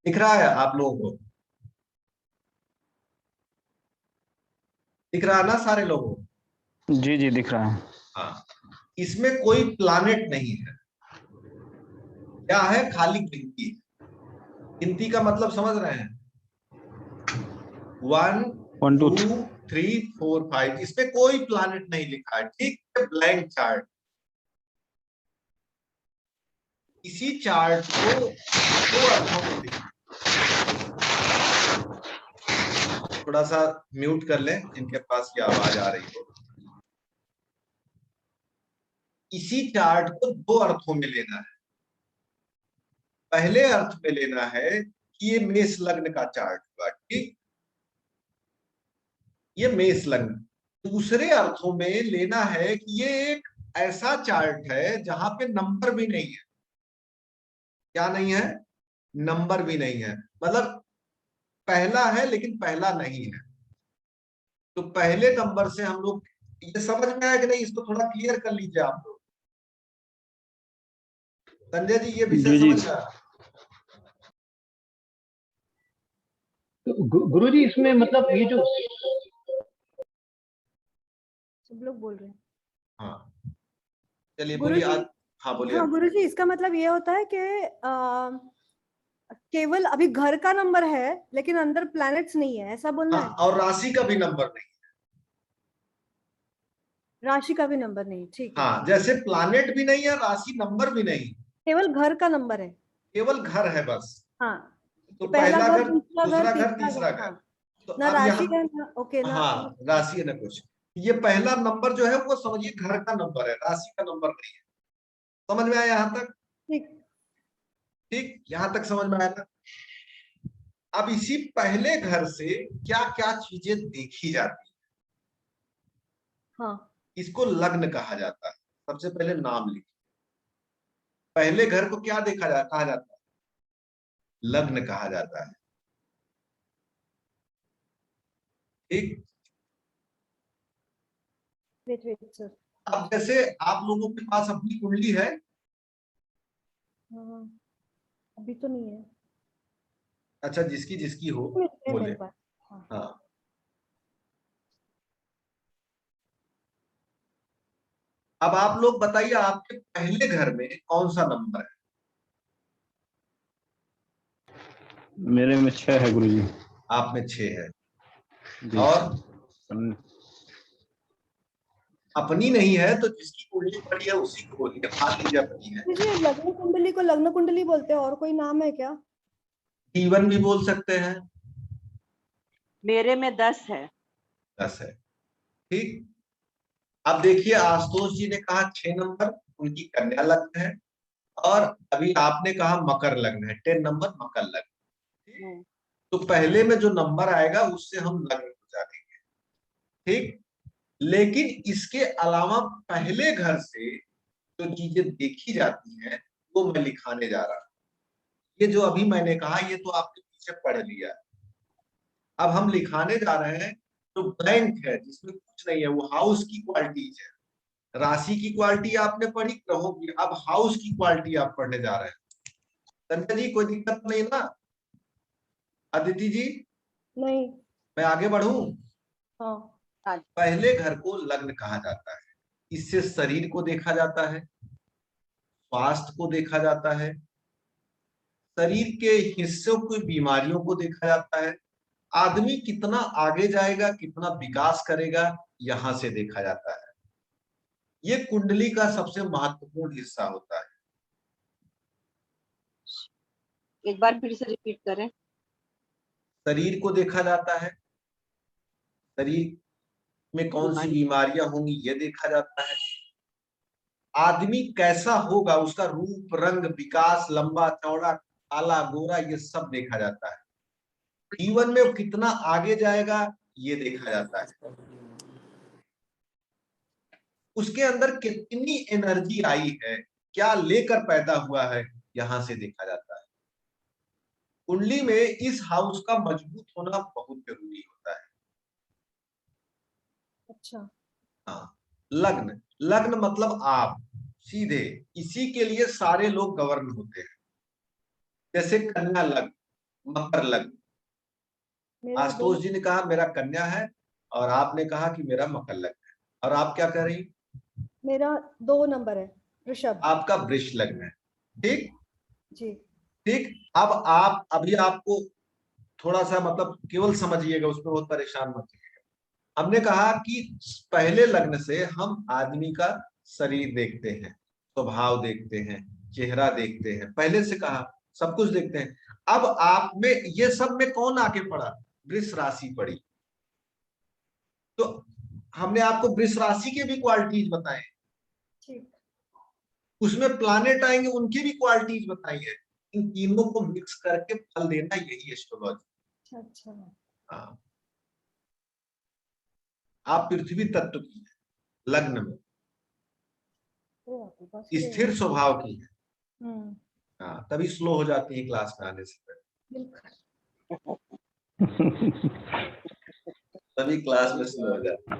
दिख रहा है आप लोगों को? दिख रहा है ना सारे लोगों को? जी जी दिख रहा है। हाँ, इसमें कोई प्लानेट नहीं है, क्या है, खाली गिनती। गिनती का मतलब समझ रहे हैं, 1 1 2 2 3 4 5, इसमें कोई प्लानेट नहीं लिखा है, ठीक है, ब्लैंक चार्ट। इसी चार्ट को दो अर्थों में लिखा, थोड़ा सा म्यूट कर लें जिनके पास ये आवाज आ रही हो। इसी चार्ट को दो अर्थों में लेना है। पहले अर्थ में लेना है कि ये मेष लग्न का चार्ट हुआ, ठीक, ये मेष लग्न। दूसरे अर्थों में लेना है कि ये एक ऐसा चार्ट है जहां पे नंबर भी नहीं है। क्या नहीं है? नंबर भी नहीं है, मतलब पहला है लेकिन पहला नहीं है। तो पहले नंबर से हम लोग, ये समझ में आया कि नहीं? इसको थोड़ा क्लियर कर लीजिए आप लोग। संजय जी, ये विषय जी समझ में आया? गुरुजी इसमें मतलब ये जो सब लोग बोल रहे हैं। हाँ, चलिए बोलिए गुरुजी, आज। हाँ बोलिए। हाँ गुरुजी, इसका मतलब ये होता है कि केवल अभी घर का नंबर है लेकिन अंदर प्लैनेट्स नहीं है, ऐसा बोलना हाँ, है? और राशि का भी नंबर नहीं। राशि का भी नंबर नहीं, ठीक है। हाँ, जैसे प्लानेट भी नहीं है, राशि नंबर भी नहीं, केवल घर का नंबर है। केवल घर है बस। हाँ, तो पहला पहला घर, घर, दूसरा घर, दूसरा घर, तीसरा तीसरा घर। घर। हाँ, तो ना अब यहाँ, राशि है ना, ओके ना। हाँ, राशि है ना कुछ। ये पहला नंबर जो है वो समझिए घर का नंबर है, राशि का नंबर नहीं है। समझ में आया यहाँ तक? ठीक। ठीक, यहाँ तक समझ में आया ना? अब इसी पहले घर से क्या क्या चीजें देखी जाती है, हाँ, इसको लग्न कहा जाता है। सबसे पहले नाम लिखिए, पहले घर को क्या कहा जाता है? लग्न कहा जाता है, ठीक। Wait wait sir. अब जैसे आप लोगों के पास अपनी कुंडली है, हाँ, अभी तो नहीं है। अच्छा, जिसकी जिसकी हो मेरे बोले। पास। हाँ, हाँ, अब आप लोग बताइए आपके पहले घर में कौन सा नंबर है? मेरे में 6 है गुरुजी। आप में 6 है। जी। और अपनी नहीं है तो जिसकी कुंडली पड़ी है उसी को बोलिए, मान लीजिए अपनी है। जी, लग्न कुंडली को लग्न कुंडली बोलते हैं, और कोई नाम है क्या? जीवन भी बोल सकते हैं। मेरे में 10 है। 10 है, ठीक। अब देखिए, आशुतोष जी ने कहा 6 नंबर, उनकी कन्या लग्न है। और अभी आपने कहा मकर लग्न है, 10 नंबर मकर लग्न। तो पहले में जो नंबर आएगा उससे हम लग्न हो जाएंगे, ठीक। लेकिन इसके अलावा पहले घर से जो चीजें देखी जाती हैं वो मैं लिखाने जा रहा हूं। ये जो अभी मैंने कहा ये तो आपने पीछे पढ़ लिया। अब हम लिखाने जा रहे हैं तो ब्लैंक है, जिसमें कुछ नहीं है, वो हाउस की क्वालिटीज है। राशि की क्वालिटी आपने पढ़ी, ग्रहों की, अब हाउस की क्वालिटी आप पढ़ने जा रहे हैं। संजय जी, कोई दिक्कत नहीं ना? अदिति जी, नहीं। मैं आगे बढ़ूं? हाँ, पहले घर को लग्न कहा जाता है। इससे शरीर को देखा जाता है, स्वास्थ्य को देखा जाता है, शरीर के हिस्सों की बीमारियों को देखा जाता है, आदमी कितना आगे जाएगा, कितना विकास करेगा, यहां से देखा जाता है। ये कुंडली का सबसे महत्वपूर्ण हिस्सा होता है। एक बार फिर से रिपीट करें। शरीर को देखा जाता है, शरीर में कौन सी बीमारियां होंगी ये देखा जाता है, आदमी कैसा होगा, उसका रूप रंग विकास, लंबा चौड़ा, काला गोरा, ये सब देखा जाता है। जीवन में वो कितना आगे जाएगा ये देखा जाता है। उसके अंदर कितनी एनर्जी आई है, क्या लेकर पैदा हुआ है, यहां से देखा जाता है। कुंडली में इस हाउस का मजबूत होना बहुत जरूरी होता है। अच्छा। हाँ, लग्न, लग्न मतलब आप सीधे, इसी के लिए सारे लोग गवर्न होते हैं। जैसे कन्या लग्न, मकर लग्न। मेरा आशुतोष जी ने कहा मेरा कन्या है और आपने कहा कि मेरा मकर लग्न है। और आप क्या कह रही? मेरा 2 नंबर है, वृषभ। आपका वृष लग्न है, ठीक जी। ठीक। अब आप अभी आपको थोड़ा सा मतलब केवल समझिएगा, उसमें बहुत परेशान मत होइएगा। हमने कहा कि पहले लग्न से हम आदमी का शरीर देखते हैं, स्वभाव देखते हैं, चेहरा देखते हैं, पहले से कहा सब कुछ देखते हैं। अब आप में ये सब में कौन आके पड़ा? वृष राशि पड़ी। तो हमने आपको वृष राशि के भी क्वालिटीज बताए, ठीक। उसमें प्लानेट आएंगे उनकी भी क्वालिटीज बताई है। इन तीनों को मिक्स करके फल देना, यही एस्ट्रोलॉजी। अच्छा। हाँ, आप पृथ्वी तत्व की है, लग्न में स्थिर स्वभाव की है। हाँ, तभी स्लो हो जाती है क्लास में आने से पहले, तभी क्लास में स्लो हो जाती है।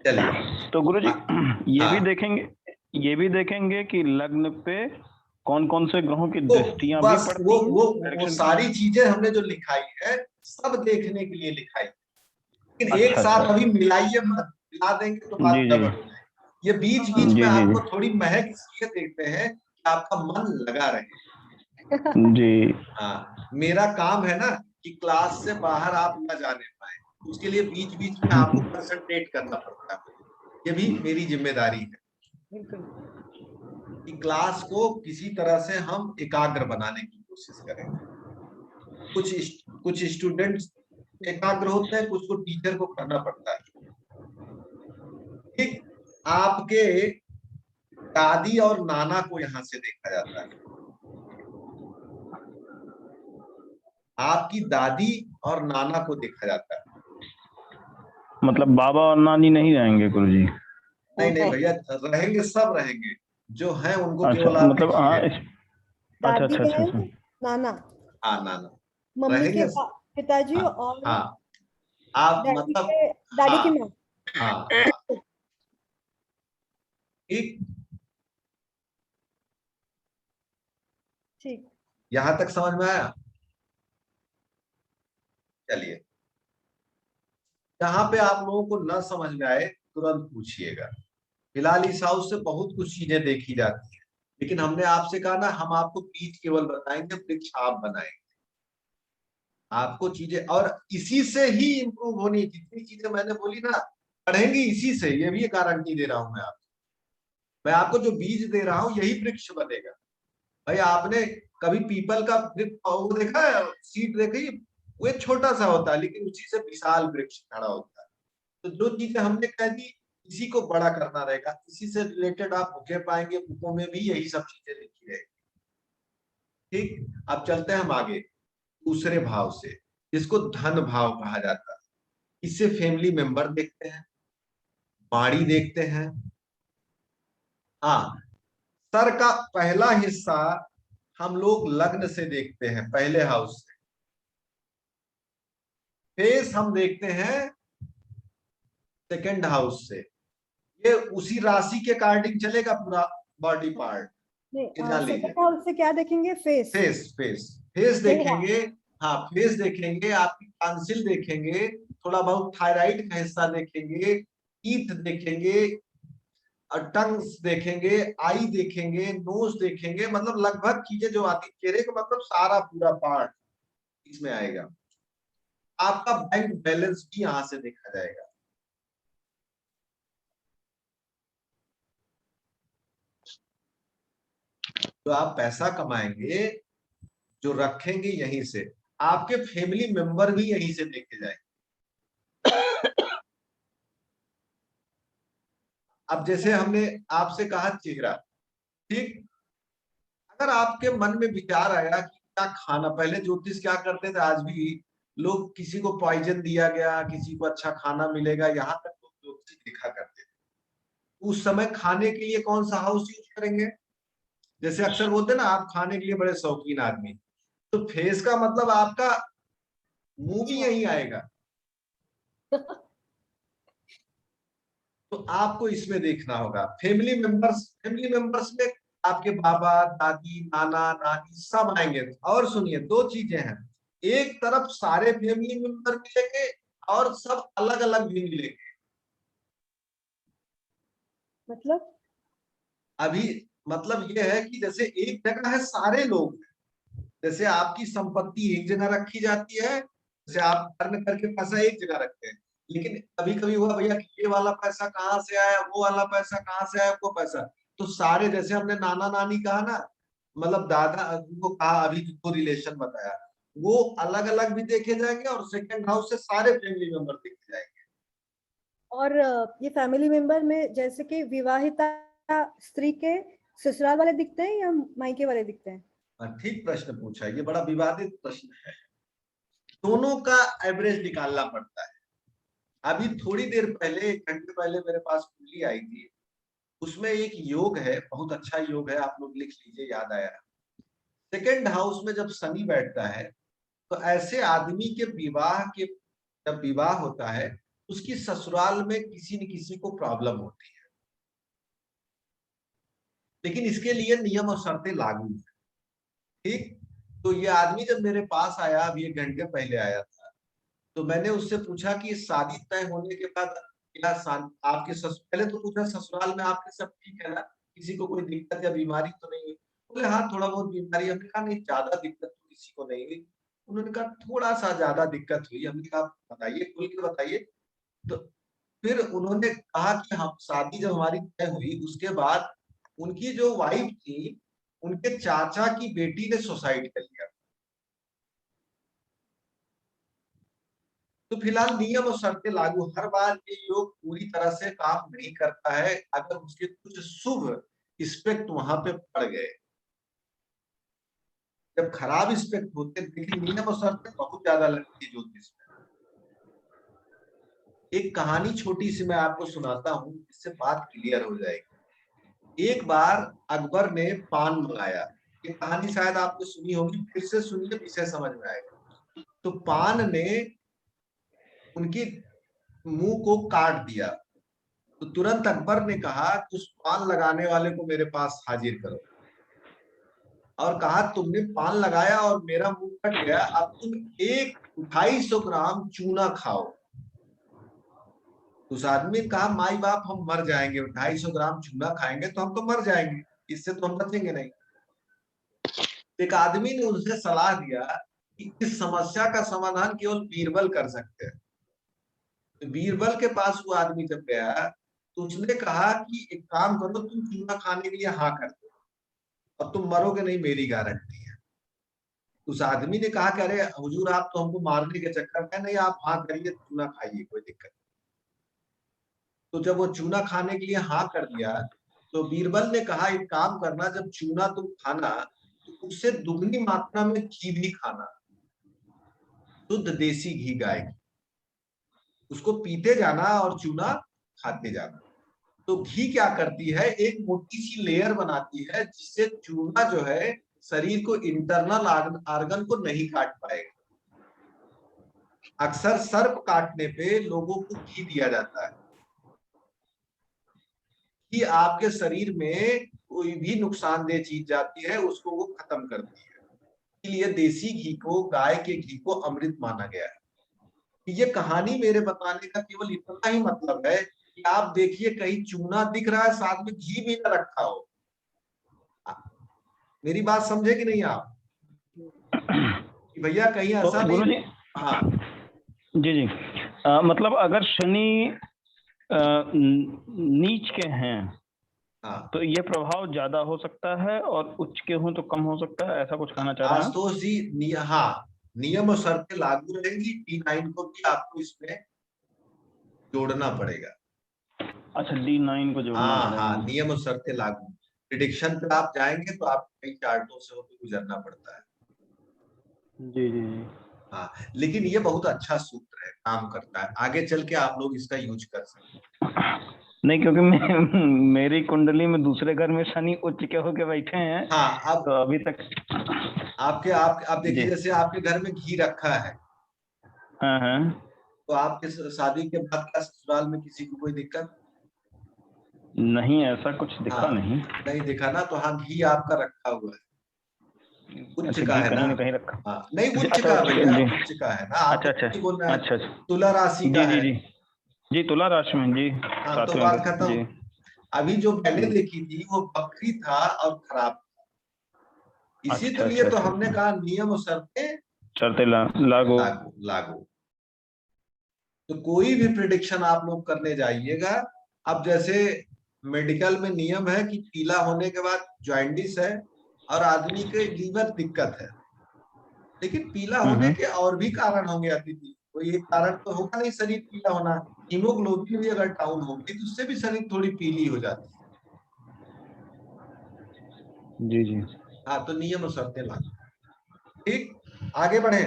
चलिए, तो गुरुजी हाँ, ये भी देखेंगे कि लग्न पे कौन कौन से ग्रहों की तो दृष्टियां भी बस पड़ती वो हैं। सारी चीजें हमने जो लिखाई है सब देखने के लिए लिखाई, लेकिन अच्छा, एक साथ अच्छा। अभी मिलाइए मत, मिला देंगे तो बात जी, गड़बड़ हो जाएगी। ये बीच बीच जी, में जी, आपको थोड़ी महक इसलिए देते हैं कि आपका मन लगा रहे। जी। हाँ, मेरा काम है ना कि क्लास से बाहर आप न जाने पाए, उसके लिए बीच बीच में आपको कंसंट्रेट करना पड़ता है। ये भी मेरी जिम्मेदारी है कि क्लास को किसी तरह से हम एकाग्र बनाने की कोशिश करें। कुछ स्टूडेंट्स एकाग्र होते हैं, कुछ को टीचर को करना पड़ता है। ठीक, आपके दादी और नाना को यहां से देखा जाता है, आपकी दादी और नाना को देखा जाता है। मतलब बाबा और नानी नहीं रहेंगे गुरुजी? नहीं नहीं भैया, रहेंगे, सब रहेंगे, जो हैं उनको अच्छा, केवल आप मतलब हाँ देखिए। अच्छा, दादी अच्छा, अच्छा, है, अच्छा। नाना, हाँ, नाना मम्मी के रहेंगे। पिताजी, हाँ, और हाँ, आप डैडी मतलब, के, दादी की हाँ, माँ। हाँ, ठीक, ठीक। यहां तक समझ में आया? चलिए, जहां पे आप लोगों को न समझ में आए तुरंत पूछिएगा। फिलहाल इस हाउस से बहुत कुछ चीजें देखी जाती है, लेकिन हमने आपसे कहा ना, हम आपको बीज केवल बताएंगे, वृक्ष आप बनाएंगे। आपको चीजें और इसी से ही इंप्रूव होनी, जितनी चीजें मैंने बोली ना पढ़ेंगी इसी से, ये भी गारंटी दे रहा हूं मैं आपको जो बीज दे रहा हूं यही वृक्ष बनेगा। भाई आपने कभी पीपल का वो देखा है, सीड देखी? वो एक छोटा सा होता है, लेकिन उसी से विशाल वृक्ष खड़ा होता है। तो जो चीजें हमने कह दी इसी को बड़ा करना रहेगा, इसी से रिलेटेड आप बुकें पाएंगे, बुकों में भी यही सब चीजें लिखी रहेगी। ठीक, अब चलते हैं हम आगे दूसरे भाव से, जिसको धन भाव कहा जाता है। इससे फैमिली मेंबर देखते हैं, बाड़ी देखते हैं। हाँ, सर का पहला हिस्सा हम लोग लग्न से देखते हैं, पहले हाउस से। फेस हम देखते हैं सेकंड हाउस से। ये उसी राशि के अकॉर्डिंग चलेगा पूरा बॉडी पार्ट। ध्यान लीजिए, सेकंड हाउस से क्या देखेंगे? फेस। फेस फेस फेस देखेंगे। हाँ, फेस देखेंगे, आपकी टॉन्सिल देखेंगे, थोड़ा बहुत थायराइड का हिस्सा देखेंगे, टीथ देखेंगे, टंग्स देखेंगे, आई देखेंगे, नोज देखेंगे, मतलब लगभग चीजें जो आती चेहरे का मतलब सारा पूरा पार्ट इसमें आएगा। आपका बैंक बैलेंस भी यहां से देखा जाएगा। जो आप पैसा कमाएंगे, जो रखेंगे यहीं से, आपके फैमिली मेंबर भी यहीं से देखे जाएंगे। अब जैसे हमने आपसे कहा चेहरा, ठीक, अगर आपके मन में विचार आया कि क्या खाना, पहले ज्योतिष क्या करते थे, आज भी लोग किसी को पॉइजन दिया गया, किसी को अच्छा खाना मिलेगा, यहाँ तक लोग ज्योतिष देखा करते थे। उस समय खाने के लिए कौन सा हाउस यूज करेंगे? जैसे अक्सर बोलते हैं ना, आप खाने के लिए बड़े शौकीन आदमी, तो फेस का मतलब आपका मुंह भी यही आएगा। तो आपको इसमें देखना होगा फैमिली मेंबर्स में आपके बाबा, दादी, नाना, नानी सब आएंगे। और सुनिए, दो चीजें हैं, एक तरफ सारे फैमिली मेंबर मिलेंगे और सब अलग अलग भी मिलेंगे। मतलब अभी मतलब ये है कि जैसे एक जगह है सारे लोग हैं। जैसे आपकी संपत्ति एक जगह रखी जाती है, जैसे आप कर्म करके पैसा एक जगह रखते हैं, लेकिन कभी कभी हुआ भैया कि ये वाला पैसा कहाँ से आया, वो वाला पैसा कहाँ से आया, वो पैसा, तो सारे जैसे हमने नाना नानी कहा ना, मतलब दादा को कहा, अभी जो रिलेशन बताया वो अलग अलग भी देखे जाएंगे और सेकंड हाउस से सारे फैमिली मेंबर देखे जाएंगे। और ये फैमिली मेंबर में जैसे कि विवाहिता स्त्री के ससुराल वाले दिखते हैं या मायके वाले दिखते हैं? ठीक प्रश्न पूछा, ये बड़ा विवादित प्रश्न है। दोनों का एवरेज निकालना पड़ता है। अभी थोड़ी देर पहले, 1 घंटे पहले मेरे पास कुंडली आई थी, उसमें एक योग है, बहुत अच्छा योग है, आप लोग लिख लीजिए, याद आया। सेकंड हाउस में जब शनि बैठता है तो ऐसे आदमी के जब विवाह होता है उसकी ससुराल में किसी न किसी को प्रॉब्लम होती है, लेकिन इसके लिए नियम और शर्तें लागू है। ठीक, तो ये आदमी जब मेरे पास आया, अभी 1 घंटे पहले आया था, तो मैंने उससे पूछा कि शादी तय होने के बाद क्या आपके पहले तो पूछा ससुराल में आपके सब ठीक है ना, किसी को कोई दिक्कत या बीमारी तो नहीं हुई? बोले हाँ थोड़ा बहुत बीमारी। हमने कहा नहीं, ज्यादा दिक्कत तो किसी को नहीं हुई। उन्होंने कहा थोड़ा सा ज्यादा दिक्कत हुई। हमने कहा बताइए, खुल के बताइए। तो फिर उन्होंने कहा कि हम शादी जब हमारी तय हुई उसके बाद उनकी जो वाइफ थी, उनके चाचा की बेटी ने सुसाइड कर लिया। तो फिलहाल नियम और शर्तें लागू, हर बार ये योग पूरी तरह से काम नहीं करता है, अगर उसके कुछ शुभ इस्पेक्ट वहां पे पड़ गए। जब खराब इस्पेक्ट होते, लेकिन नियम और शर्तें बहुत ज्यादा लगती है ज्योतिष में। एक कहानी छोटी सी मैं आपको सुनाता हूँ, इससे बात क्लियर हो जाएगी। एक बार अकबर ने पान मंगाया, ये कहानी शायद आपने सुनी होगी, फिर से सुनिए, विषय समझ में आएगा। तो पान ने उनकी मुंह को काट दिया, तो तुरंत अकबर ने कहा कि उस पान लगाने वाले को मेरे पास हाजिर करो, और कहा तुमने पान लगाया और मेरा मुंह कट गया, अब तुम 250 ग्राम चूना खाओ। उस आदमी ने कहा माई बाप हम मर जाएंगे, 250 ग्राम चूना खाएंगे तो हम तो मर जाएंगे, इससे तो हम बचेंगे नहीं। एक आदमी ने उनसे सलाह दिया कि इस समस्या का समाधान केवल बीरबल कर सकते हैं। तो बीरबल के पास वो आदमी जब गया तो उसने कहा कि एक काम करो, तुम चूना खाने के लिए हाँ कर दो और तुम मरोगे नहीं, मेरी गारंटी है। उस आदमी ने कहा कि अरे हुजूर आप तो हमको मारने के चक्कर में, नहीं आप हाँ करिए, चूना खाइए, कोई दिक्कत। तो जब वो चूना खाने के लिए हाँ कर दिया तो बीरबल ने कहा एक काम करना, जब चूना तुम खाना तो उससे दुगनी मात्रा में घी भी खाना, शुद्ध देसी घी गाय की, उसको पीते जाना और चूना खाते जाना। तो घी क्या करती है, एक मोटी सी लेयर बनाती है जिससे चूना जो है शरीर को इंटरनल आर्गन को नहीं काट पाएगा। अक्सर सर्प काटने पे लोगों को घी दिया जाता है कि आपके शरीर में कोई भी नुकसानदेह चीज जाती है उसको वो खत्म करती है। इसलिए देसी घी को, गाय के घी को अमृत माना गया है। ये कहानी मेरे बताने का केवल इतना ही मतलब है कि आप देखिए कहीं चूना दिख रहा है, साथ में घी भी न रखा हो। मेरी बात समझे कि नहीं आप, कि भैया कहीं ऐसा तो नहीं। हाँ जी जी, मतलब अगर शनि नीच के हैं हाँ, तो ये प्रभाव ज्यादा हो सकता है और उच्च के हों तो कम हो सकता है, ऐसा कुछ कहना चाह रहे हैं? आशुतोष जी, हाँ नियम और शर्तें लागू रहेंगी। D9 को भी आपको इसमें जोड़ना पड़ेगा। अच्छा, D9 को जोड़ना हाँ पड़ेगा। हाँ, नियम और शर्तें लागू। प्रिडिक्शन पे आप जाएंगे तो आप कई चार्टों से होकर गुजरना पड़ता है। जी जी जी। हाँ, लेकिन ये बहुत अच्छा सूत्र है, काम करता है, आगे चल के आप लोग इसका यूज कर सकते हैं। नहीं, क्योंकि मेरी कुंडली में दूसरे घर में शनि उच्च के होके बैठे हैं। हाँ, अब तो अभी तक आप देखिए, जैसे आपके घर में घी रखा है, हाँ हाँ, तो आपके शादी के बाद क्या ससुराल में किसी को कोई दिक्कत? नहीं, ऐसा कुछ दिखा हाँ, नहीं। नहीं दिखा ना, तो हाँ घी आपका रखा हुआ है, उच्च अच्छा, का घी है कहीं ना। ना कहीं रखा। हाँ, नहीं उच्च अच्छा, का भैया, जी। उच्च का है ना। आप अच्छा अच्छा तो बोल रहे हैं अच्छा तुला राशि का जी जी है। जी जी, तुला राशि में जी, हाँ, तो सातवें बात घर, खत्म। जी। अभी जो मैंने देखी थी वो बकरी था और खराब था, इसी अच्छा, तो लिए अच्छा, तो अच्छा, हमने कहा नियम और शर्तें शर्तें लागू। लागू लागू। तो कोई भी प्रिडिक्शन आप लोग करने जाइएगा, अब जैसे मेडिकल में नियम है कि पीला होने के बाद जॉइंडिस है और आदमी के लीवर दिक्कत है, लेकिन पीला होने के और भी कारण होंगे अतिथि, कोई एक कारण तो होगा नहीं शरीर पीला होना। हीमोग्लोबिन भी अगर डाउन होगी तो उससे भी शरीर थोड़ी पीली हो जाती है। जी जी। हाँ, तो नियम और शर्तें लागू। ठीक, आगे बढ़े।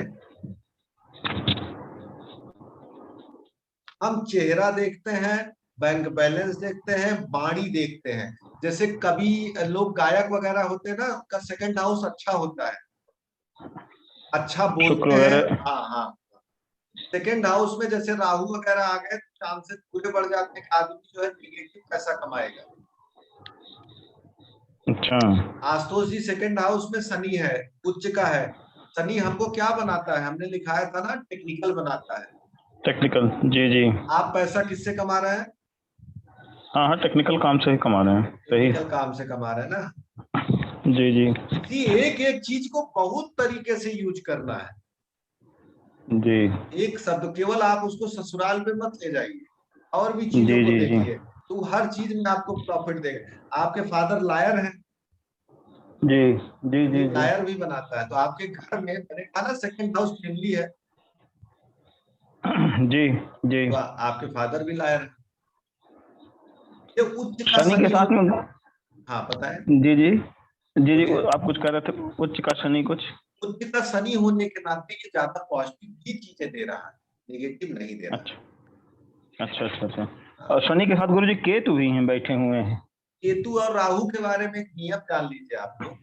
हम चेहरा देखते हैं, बैंक बैलेंस देखते हैं, बाणी देखते हैं। जैसे कभी लोग गायक वगैरह होते हैं ना, उनका सेकंड हाउस अच्छा होता है, अच्छा शुक्र बोलते हैं। वगैरह। हाँ हाँ, सेकंड हाउस में जैसे राहु वगैरह आ गए तो चांसेस पूरे बढ़ जाते हैं कि आदमी जो है निगेटिव पैसा कमाएगा। अच्छा। आशुतोष जी सेकंड हाउस में शनि है, उच्च का है। शनि हमको क्या बनाता है, हमने लिखाया था ना, टेक्निकल बनाता है। टेक्निकल, जी जी। आप पैसा किससे कमा रहे हैं? हाँ हाँ, टेक्निकल काम से ही कमा रहे हैं, सही। टेक्निकल काम से कमा रहे हैं ना। जी जी इसी एक एक चीज को बहुत तरीके से यूज करना है। जी एक शब्द केवल आप उसको ससुराल में मत ले जाइए, और भी जी चीजों को जी जी देखिए, तो हर चीज में आपको प्रॉफिट देगा। आपके फादर लायर हैं, जी जी जी जी। लायर भी बनाता है, तो आपके घर में मैंने कहा ना सेकंड हाउस फैमिली है, जी जी। तो आपके फादर भी लायर है। ये उच्च का शनि के शनि साथ हो। में। हाँ, पता है। जी जी जी जी, बोलिए। आप कुछ कह रहे थे, उच्च का शनि कुछ। उच्च का शनि होने के नाते ये ज्यादा पॉजिटिव ही चीजें दे रहा है, नेगेटिव नहीं दे रहा है। अच्छा अच्छा अच्छा अच्छा। और शनि के साथ गुरु जी केतु भी हैं, बैठे हुए हैं। केतु और राहु के बारे में एक नियम जान लीजिए आप लोग,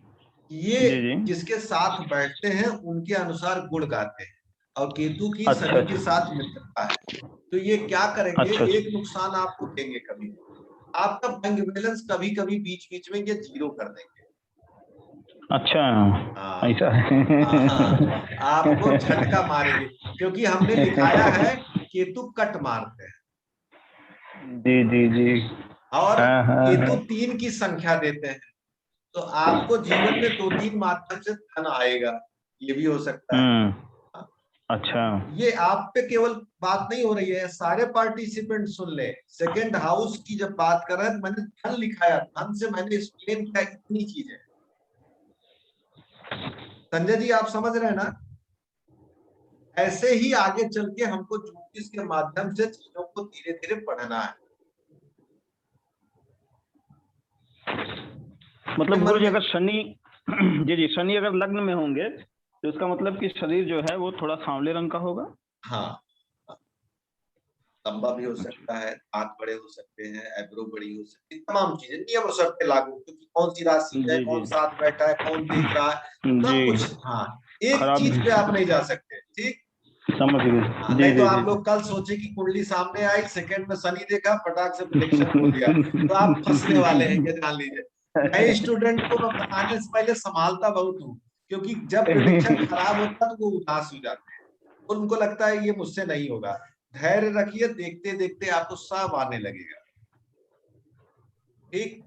ये जी जी। जिसके साथ बैठते हैं उनके अनुसार गुण गाते हैं, और केतु की अच्छा शनि के अच्छा साथ मित्रता है। तो ये क्या करेंगे, अच्छा एक नुकसान आपको देंगे, कभी आपका बैंक बैलेंस कभी कभी बीच बीच में ये जीरो कर देंगे। अच्छा, हाँ ऐसा है। हाँ, आपको झटका मारेंगे, क्योंकि हमने लिखाया है केतु कट मारते हैं, जी जी जी। और हाँ हाँ केतु हाँ। 3 की संख्या देते हैं, तो आपको जीवन में 2-3 माध्यम से धन आएगा, ये भी हो सकता है। अच्छा। ये आप पे केवल बात नहीं हो रही है, सारे पार्टिसिपेंट सुन ले। सेकंड हाउस की जब बात कर रहे हैं, मैंने धन लिखाया, धन से मैंने एक्सप्लेन किया इतनी चीजें। संजय जी आप समझ रहे हैं ना? ऐसे ही आगे चल के हमको ज्योतिष के माध्यम से चीजों को धीरे धीरे पढ़ना है। मतलब गुरु जी अगर शनि जी जी, शनि अगर लग्न में होंगे तो इसका मतलब कि शरीर जो है वो थोड़ा सांवले रंग का होगा। हाँ, लंबा भी हो सकता है, हाथ बड़े हो सकते हैं, एब्रो बड़ी हो सकती है, तमाम चीजें नियम और शर्तें लागू, क्योंकि कौन सी राशि है, जी कौन जी साथ बैठा है, कौन देख रहा है, सब जी। कुछ। हाँ, एक खराब चीज पे आप नहीं जा सकते, ठीक। समझ गए। हाँ, जी नहीं तो जी आप जी लोग कल सोचे कि कुंडली सामने आई, सेकंड में शनि देखा, फटाक से प्रेडिक्शन बोल दिया, तो आप फंसने वाले हैं, ये जान लीजिए। नए स्टूडेंट को मैं बताने से पहले संभालता बहुत हूँ, क्योंकि जब प्रेडिक्शन खराब होता है तो वो उदास हो जाते हैं, उनको लगता है ये मुझसे नहीं होगा। धैर्य रखिए, देखते देखते आपको सब आने लगेगा, ठीक।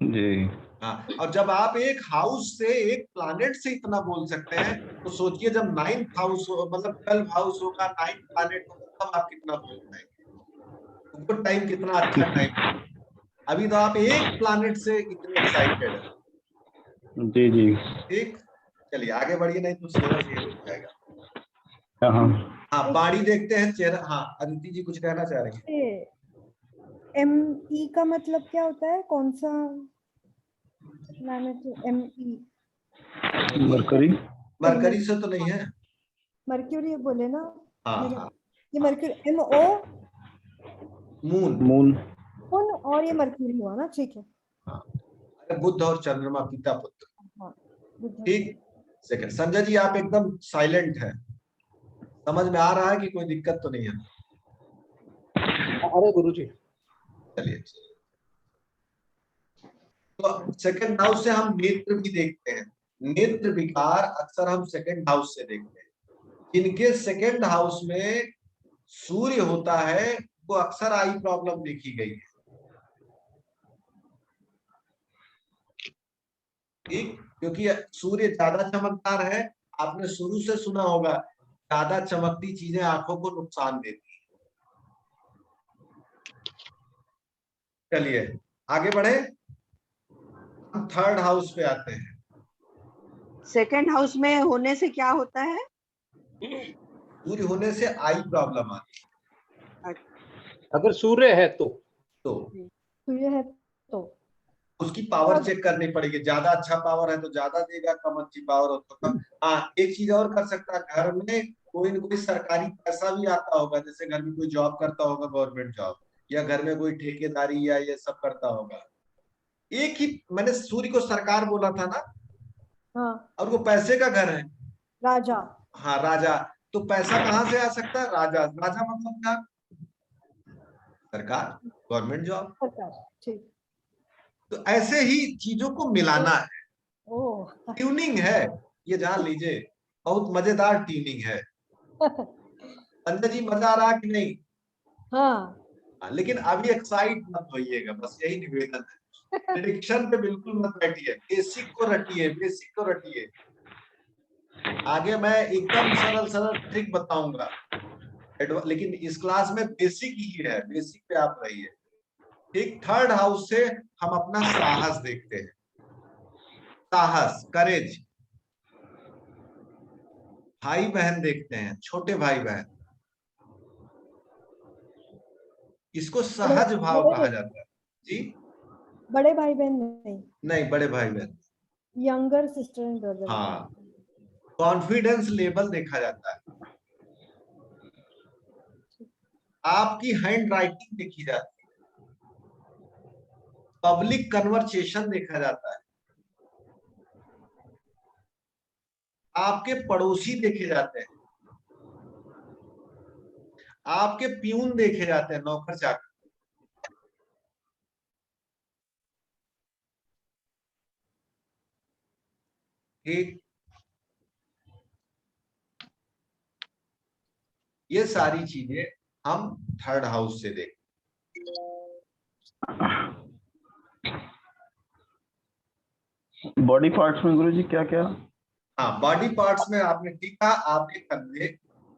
जी। हाँ, और जब आप एक हाउस से, एक प्लैनेट से इतना बोल सकते हैं, तो सोचिए जब 9th हाउस हो, मतलब 12 हाउस होगा, 9th प्लैनेट होगा, तब आप कितना बोल पाएंगे, उनको टाइम कितना अच्छा टाइम होगा। अभी तो आप एक प्लैनेट से इतने एक्साइटेड है, जी जी। ठीक। चलिए आगे बढ़िए, नहीं तो सेवा से रुक जाएगा। हाँ हाँ, बाड़ी देखते हैं, चेहरा। हाँ, अदिति जी कुछ कहना चाह रही है। ME का मतलब क्या होता है, कौन सा प्लैनेट ME? मरकरी। मरकरी से तो नहीं है। मर्क्यूरी बोले ना। हाँ हाँ, ये mercury MO moon. Moon. Moon, और ये मर्क्यूरी हुआ ना, ठीक है। हाँ, अरे बुध और चंद्रमा, पिता पुत्र, हाँ, बुध। ठीक। सेकंड, संजय जी आप एकदम साइलेंट है, समझ में आ रहा है कि कोई दिक्कत तो नहीं है? अरे गुरुजी, चलिए, तो सेकंड हाउस से हम नेत्र भी देखते हैं, नेत्र विकार अक्सर हम सेकंड हाउस से देखते हैं। इनके सेकंड हाउस में सूर्य होता है, वो अक्सर आई प्रॉब्लम देखी गई है। ठीक, क्योंकि सूर्य ज्यादा चमकदार है। आपने शुरू से सुना होगा ज्यादा चमकती चीजें आंखों को नुकसान देती है। चलिए आगे बढ़े, हम थर्ड हाउस पे आते हैं। सेकंड हाउस में होने से क्या होता है? सूर्य होने से आई प्रॉब्लम आती अगर सूर्य है तो सूर्य है तो उसकी पावर चेक करनी पड़ेगी। ज्यादा अच्छा पावर है तो ज्यादा देगा, कम अच्छी पावर हो तो कम। हाँ, एक चीज और कर सकता है, घर में कोई न कोई सरकारी पैसा भी आता होगा, जैसे घर में कोई जॉब करता होगा, गवर्नमेंट जॉब, या घर में कोई ठेकेदारी या ये सब करता होगा। एक ही, मैंने सूर्य को सरकार बोला था ना, हाँ और वो पैसे का घर है। राजा हाँ राजा, तो पैसा कहाँ से आ सकता है? राजा। राजा मतलब क्या? सरकार, गवर्नमेंट जॉब। सरकार, ठीक। तो ऐसे ही चीजों को मिलाना है, ओह ट्यूनिंग है ये, जान लीजिए। बहुत मजेदार ट्यूनिंग है। संजय जी मजा आ रहा है कि नहीं? हाँ लेकिन अभी एक्साइट मत होइएगा, बस यही निवेदन है। प्रेडिक्शन पे बिल्कुल मत बैठिए, बेसिक को रटिए, बेसिक को रटिए। आगे मैं एकदम सरल सरल ट्रिक बताऊंगा, लेकिन इस क्लास में बेसिक ही है, बेसिक पे आप रहिए। ठीक, थर्ड हाउस से हम अपना साहस देखते हैं, साहस, करेज। भाई बहन देखते हैं, छोटे भाई बहन, इसको सहज भाव कहा जाता है। जी, बड़े भाई बहन नहीं, नहीं बड़े भाई बहन। Younger sister and brother. हाँ, कॉन्फिडेंस लेवल देखा जाता है, आपकी हैंड राइटिंग देखी जाती है, पब्लिक कन्वर्सेशन देखा जाता है, आपके पड़ोसी देखे जाते हैं, आपके प्यून देखे जाते हैं, नौकर चाकर। ठीक, ये सारी चीजें हम थर्ड हाउस से देखें। बॉडी पार्ट्स में गुरुजी क्या क्या? हाँ, बॉडी पार्ट्स में आपने ठीक कहा, आपके कंधे,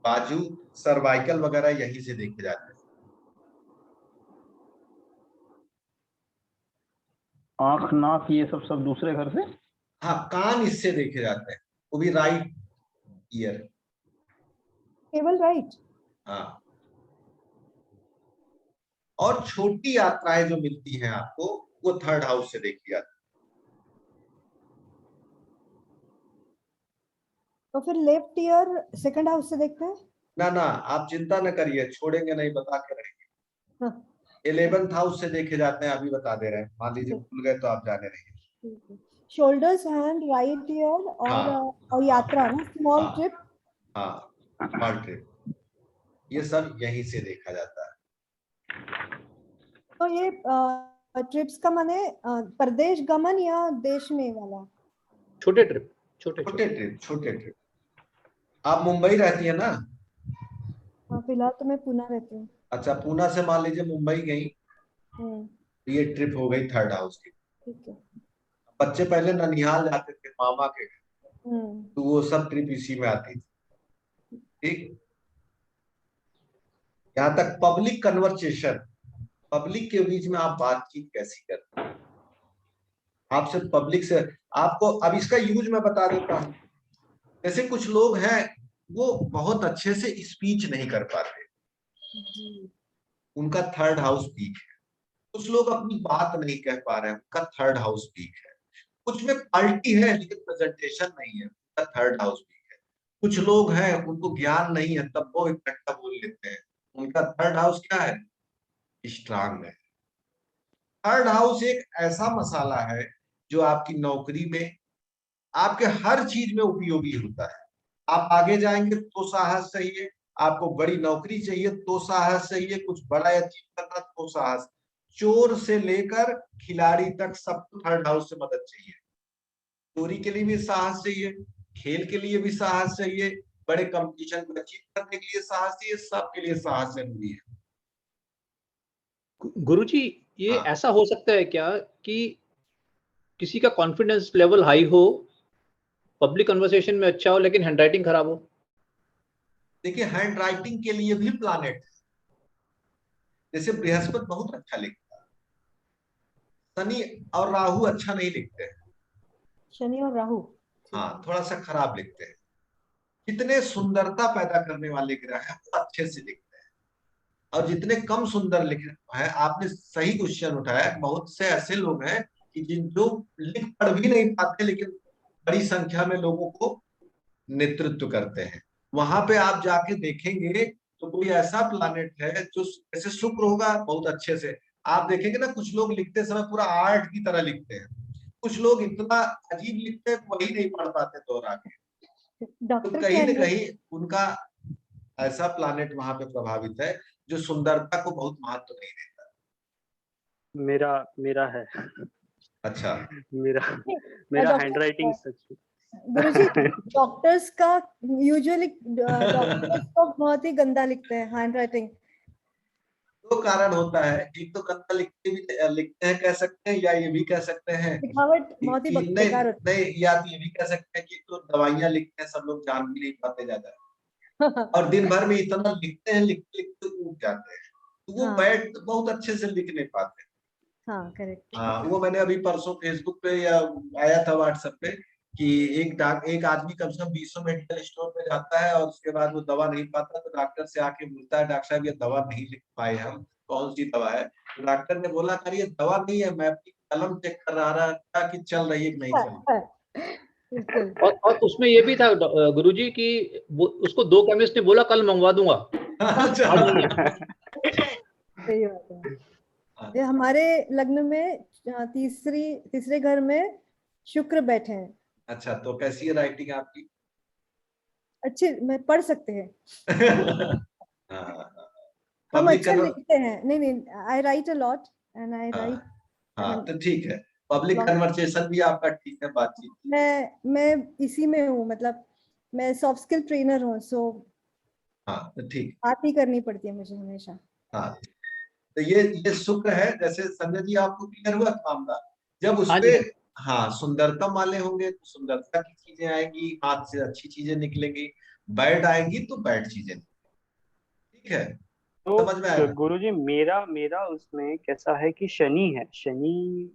बाजू, सर्वाइकल वगैरह यहीं से देखे जाते हैं। आंख, नाक, ये सब सब दूसरे घर से? हाँ, कान इससे देखे जाते हैं, वो भी राइट ईयर। केवल राइट? हाँ, और छोटी यात्राएं जो मिलती हैं आपको, वो थर्ड हाउस से देखी जाती है। तो फिर लेफ्ट ईयर सेकंड हाउस से देखते हैं? ना ना, आप चिंता न करिए, छोड़ेंगे नहीं, बता के रहेंगे। हाँ। 11th हाउस से देखे जाते हैं, अभी बता दे रहे हैं, मान लीजिए भूल गए तो आप जाने रहिए। शोल्डर्स, हैंड, राइट ईयर और यात्रा ना, स्मॉल ट्रिप। हाँ, स्मॉल ट्रिप, ये सब यहीं से देखा जाता है। तो ये ट्रिप्स का माने प्रदेश गमन या देश में वाला? छोटे ट्रिप, छोटे ट्रिप, छोटे ट्रिप। आप मुंबई रहती है ना? हाँ, फिलहाल तो मैं पुणे रहती हूँ। अच्छा, पुणे से मान लीजिए मुंबई गई, तो ये ट्रिप हो गई थर्ड हाउस की। ठीक है। बच्चे पहले ननिहाल जाते थे मामा के घर, तो वो सब ट्रिप इसी में आती थी। ठीक, यहाँ तक पब्लिक कन्वर्सेशन, पब्लिक के बीच में आप बातचीत कैसी करते हैं, आपसे पब्लिक से आपको, अब इसका यूज मैं बता देता हूँ। जैसे कुछ लोग हैं वो बहुत अच्छे से स्पीच नहीं कर पाते, उनका थर्ड हाउस वीक है। कुछ लोग अपनी बात नहीं कह पा रहे हैं, उनका थर्ड हाउस वीक है। कुछ में क्वालिटी है लेकिन प्रेजेंटेशन नहीं है, उनका थर्ड हाउस वीक है। कुछ लोग हैं उनको ज्ञान नहीं है तब वो इकट्ठा बोल लेते हैं, उनका थर्ड हाउस क्या है? स्ट्रांग है। थर्ड हाउस एक ऐसा मसाला है जो आपकी नौकरी में, आपके हर चीज में उपयोगी होता है। आप आगे जाएंगे तो साहस चाहिए, आपको बड़ी नौकरी चाहिए तो साहस चाहिए, कुछ बड़ा अचीव करना तो साहस। चोर से लेकर खिलाड़ी तक सबको थर्ड हाउस से मदद चाहिए। चोरी के लिए भी साहस चाहिए, खेल के लिए भी साहस चाहिए, बड़े कंपटीशन को अचीव करने के लिए साहस चाहिए, सबके लिए साहस जरूरी है। गुरुजी, ये ऐसा हो सकता है क्या कि किसी का कॉन्फिडेंस लेवल हाई हो, पब्लिक कन्वर्सेशन में अच्छा हो, लेकिन हैंडराइटिंग खराब हो? देखिए हैंड राइटिंग के लिए भी प्लानेट है। जैसे बृहस्पति बहुत अच्छा लिखता है, शनि और राहु अच्छा नहीं लिखते हैं। शनि और राहु। हाँ, थोड़ा सा खराब लिखते हैं। जितने सुंदरता पैदा करने वाले ग्रह हैं वो अच्छे से लिखते हैं, और जितने कम सुंदर लिख हैं, आपने सही क्वेश्चन उठाया। बहुत से ऐसे लोग हैं कि जो लिख पढ़ भी नहीं पाते, लेकिन बड़ी संख्या में लोगों को नेतृत्व करते हैं। वहां पे आप जाके देखेंगे तो कोई ऐसा प्लानेट है जो जैसे शुक्र होगा बहुत अच्छे से, आप देखेंगे ना कुछ लोग लिखते समय पूरा आर्ट की तरह लिखते हैं, कुछ लोग इतना अजीब लिखते हैं वही नहीं पढ़ पाते दोहरा के। तो डॉक्टर कहीं न क्या है? कहीं उनका ऐसा प्लानेट वहां पे प्रभावित है जो सुंदरता को बहुत महत्व नहीं देता। मेरा है। अच्छा, मेरा डॉक्टर हैंडराइटिंग सच गुरुजी, डॉक्टर्स का यूजुअली डॉक्टर्स तो बहुत ही गंदा लिखते हैं हैंडराइटिंग। दो कारण होता है, एक तो गंदा लिखते हैं कह सकते हैं, या ये भी कह सकते हैं लिखावट बहुत ही नहीं बेकार होती नहीं, या तो ये भी कह सकते हैं कि तो दवाइयां लिखते हैं, सब लोग जान भी नहीं पाते ज्यादा, है। और दिन भर में इतना लिखते हैं, लिखते लिखते ऊब जाते हैं, तो वो हाँ। बैठ बहुत अच्छे से लिख नहीं पाते। हाँ, करेक्ट। हाँ, वो मैंने अभी परसों फेसबुक पे या आया था व्हाट्सएप पे कि एक आदमी कम से कम 20 मेडिकल स्टोर पे जाता है और उसके बाद वो दवा नहीं पाता, तो डॉक्टर से आके बोलता है, डॉक्टर साहब ये दवा नहीं लिख पाए हम, कौन सी दवा है? तो डॉक्टर ने बोला अरे ये दवा नहीं है, मैं अपनी कलम चेक कर रहा था कि चल रही है कि नहीं चल रही। बिल्कुल। और उसमें ये भी था गुरुजी की उसको 2 केमिस्ट ने बोला कल मंगवा दूंगा। अच्छा। सही बात है। ये हमारे लग्न में तीसरे घर में शुक्र बैठे हैं। अच्छा, तो कैसी है राइटिंग आपकी? अच्छे में पढ़ सकते हैं। हाँ, हम पब्लिक अच्छा लिखते हैं। नहीं, I write a lot and I write. हाँ, तो ठीक है, पब्लिक कन्वर्सेशन भी आपका ठीक है, बातचीत। मैं इसी में हूँ, मतलब मैं सॉफ्ट स्किल ट्रेनर हूँ, सो हाँ, तो ठीक। बात ही करनी पड़ती है मुझे हमेशा। हाँ, तो ये शुक्र है। जैसे संजय जी आपको क्लियर हुआ मामला, जब हाँ उसपे जी। हाँ सुंदरतम वाले होंगे तो सुंदरता की चीजें आएंगी, हाथ से अच्छी चीजें निकलेंगी, बैड आएंगी तो बैड चीजें निकलेंगी। ठीक है, समझ में आया? तो गुरुजी मेरा उसमें कैसा है कि शनि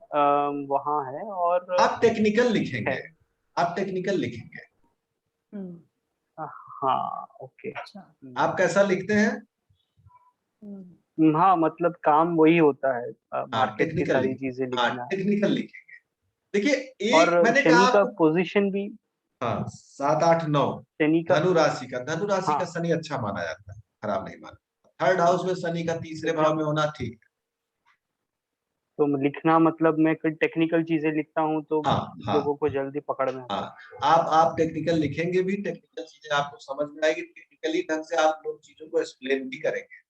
वहाँ है और आप टेक्निकल लिखेंगे, है। आप टेक्निकल लिखेंगे। हाँ, ओके। आप कैसा लिखते हैं? हाँ, मतलब काम वही होता है, हाँ, मार्केट की टेक्निकल सारी लिखेंगे। चीजें हाँ, लिखना है। टेक्निकल लिखेंगे। देखिए एक और मैंने कहा शनि का आपको, पोजीशन भी, हाँ 7, 8, 9 शनि का, धनु राशि का हाँ, शनि अच्छा माना जाता है, खराब नहीं माना। थर्ड हाउस में शनि का तीसरे तो भाव में होना ठीक है। तो लिखना मतलब मैं कोई टेक्निकल चीजें लिखता हूँ तो हाँ हाँ लोगों को जल्दी पकड़ में आता है। हाँ, आप टेक्निकल लिखेंगे भी, टेक्निकल चीजें आपको समझ में आएगी, टेक्निकली ढंग से आप लोग चीजों को एक्सप्लेन भी करेंगे।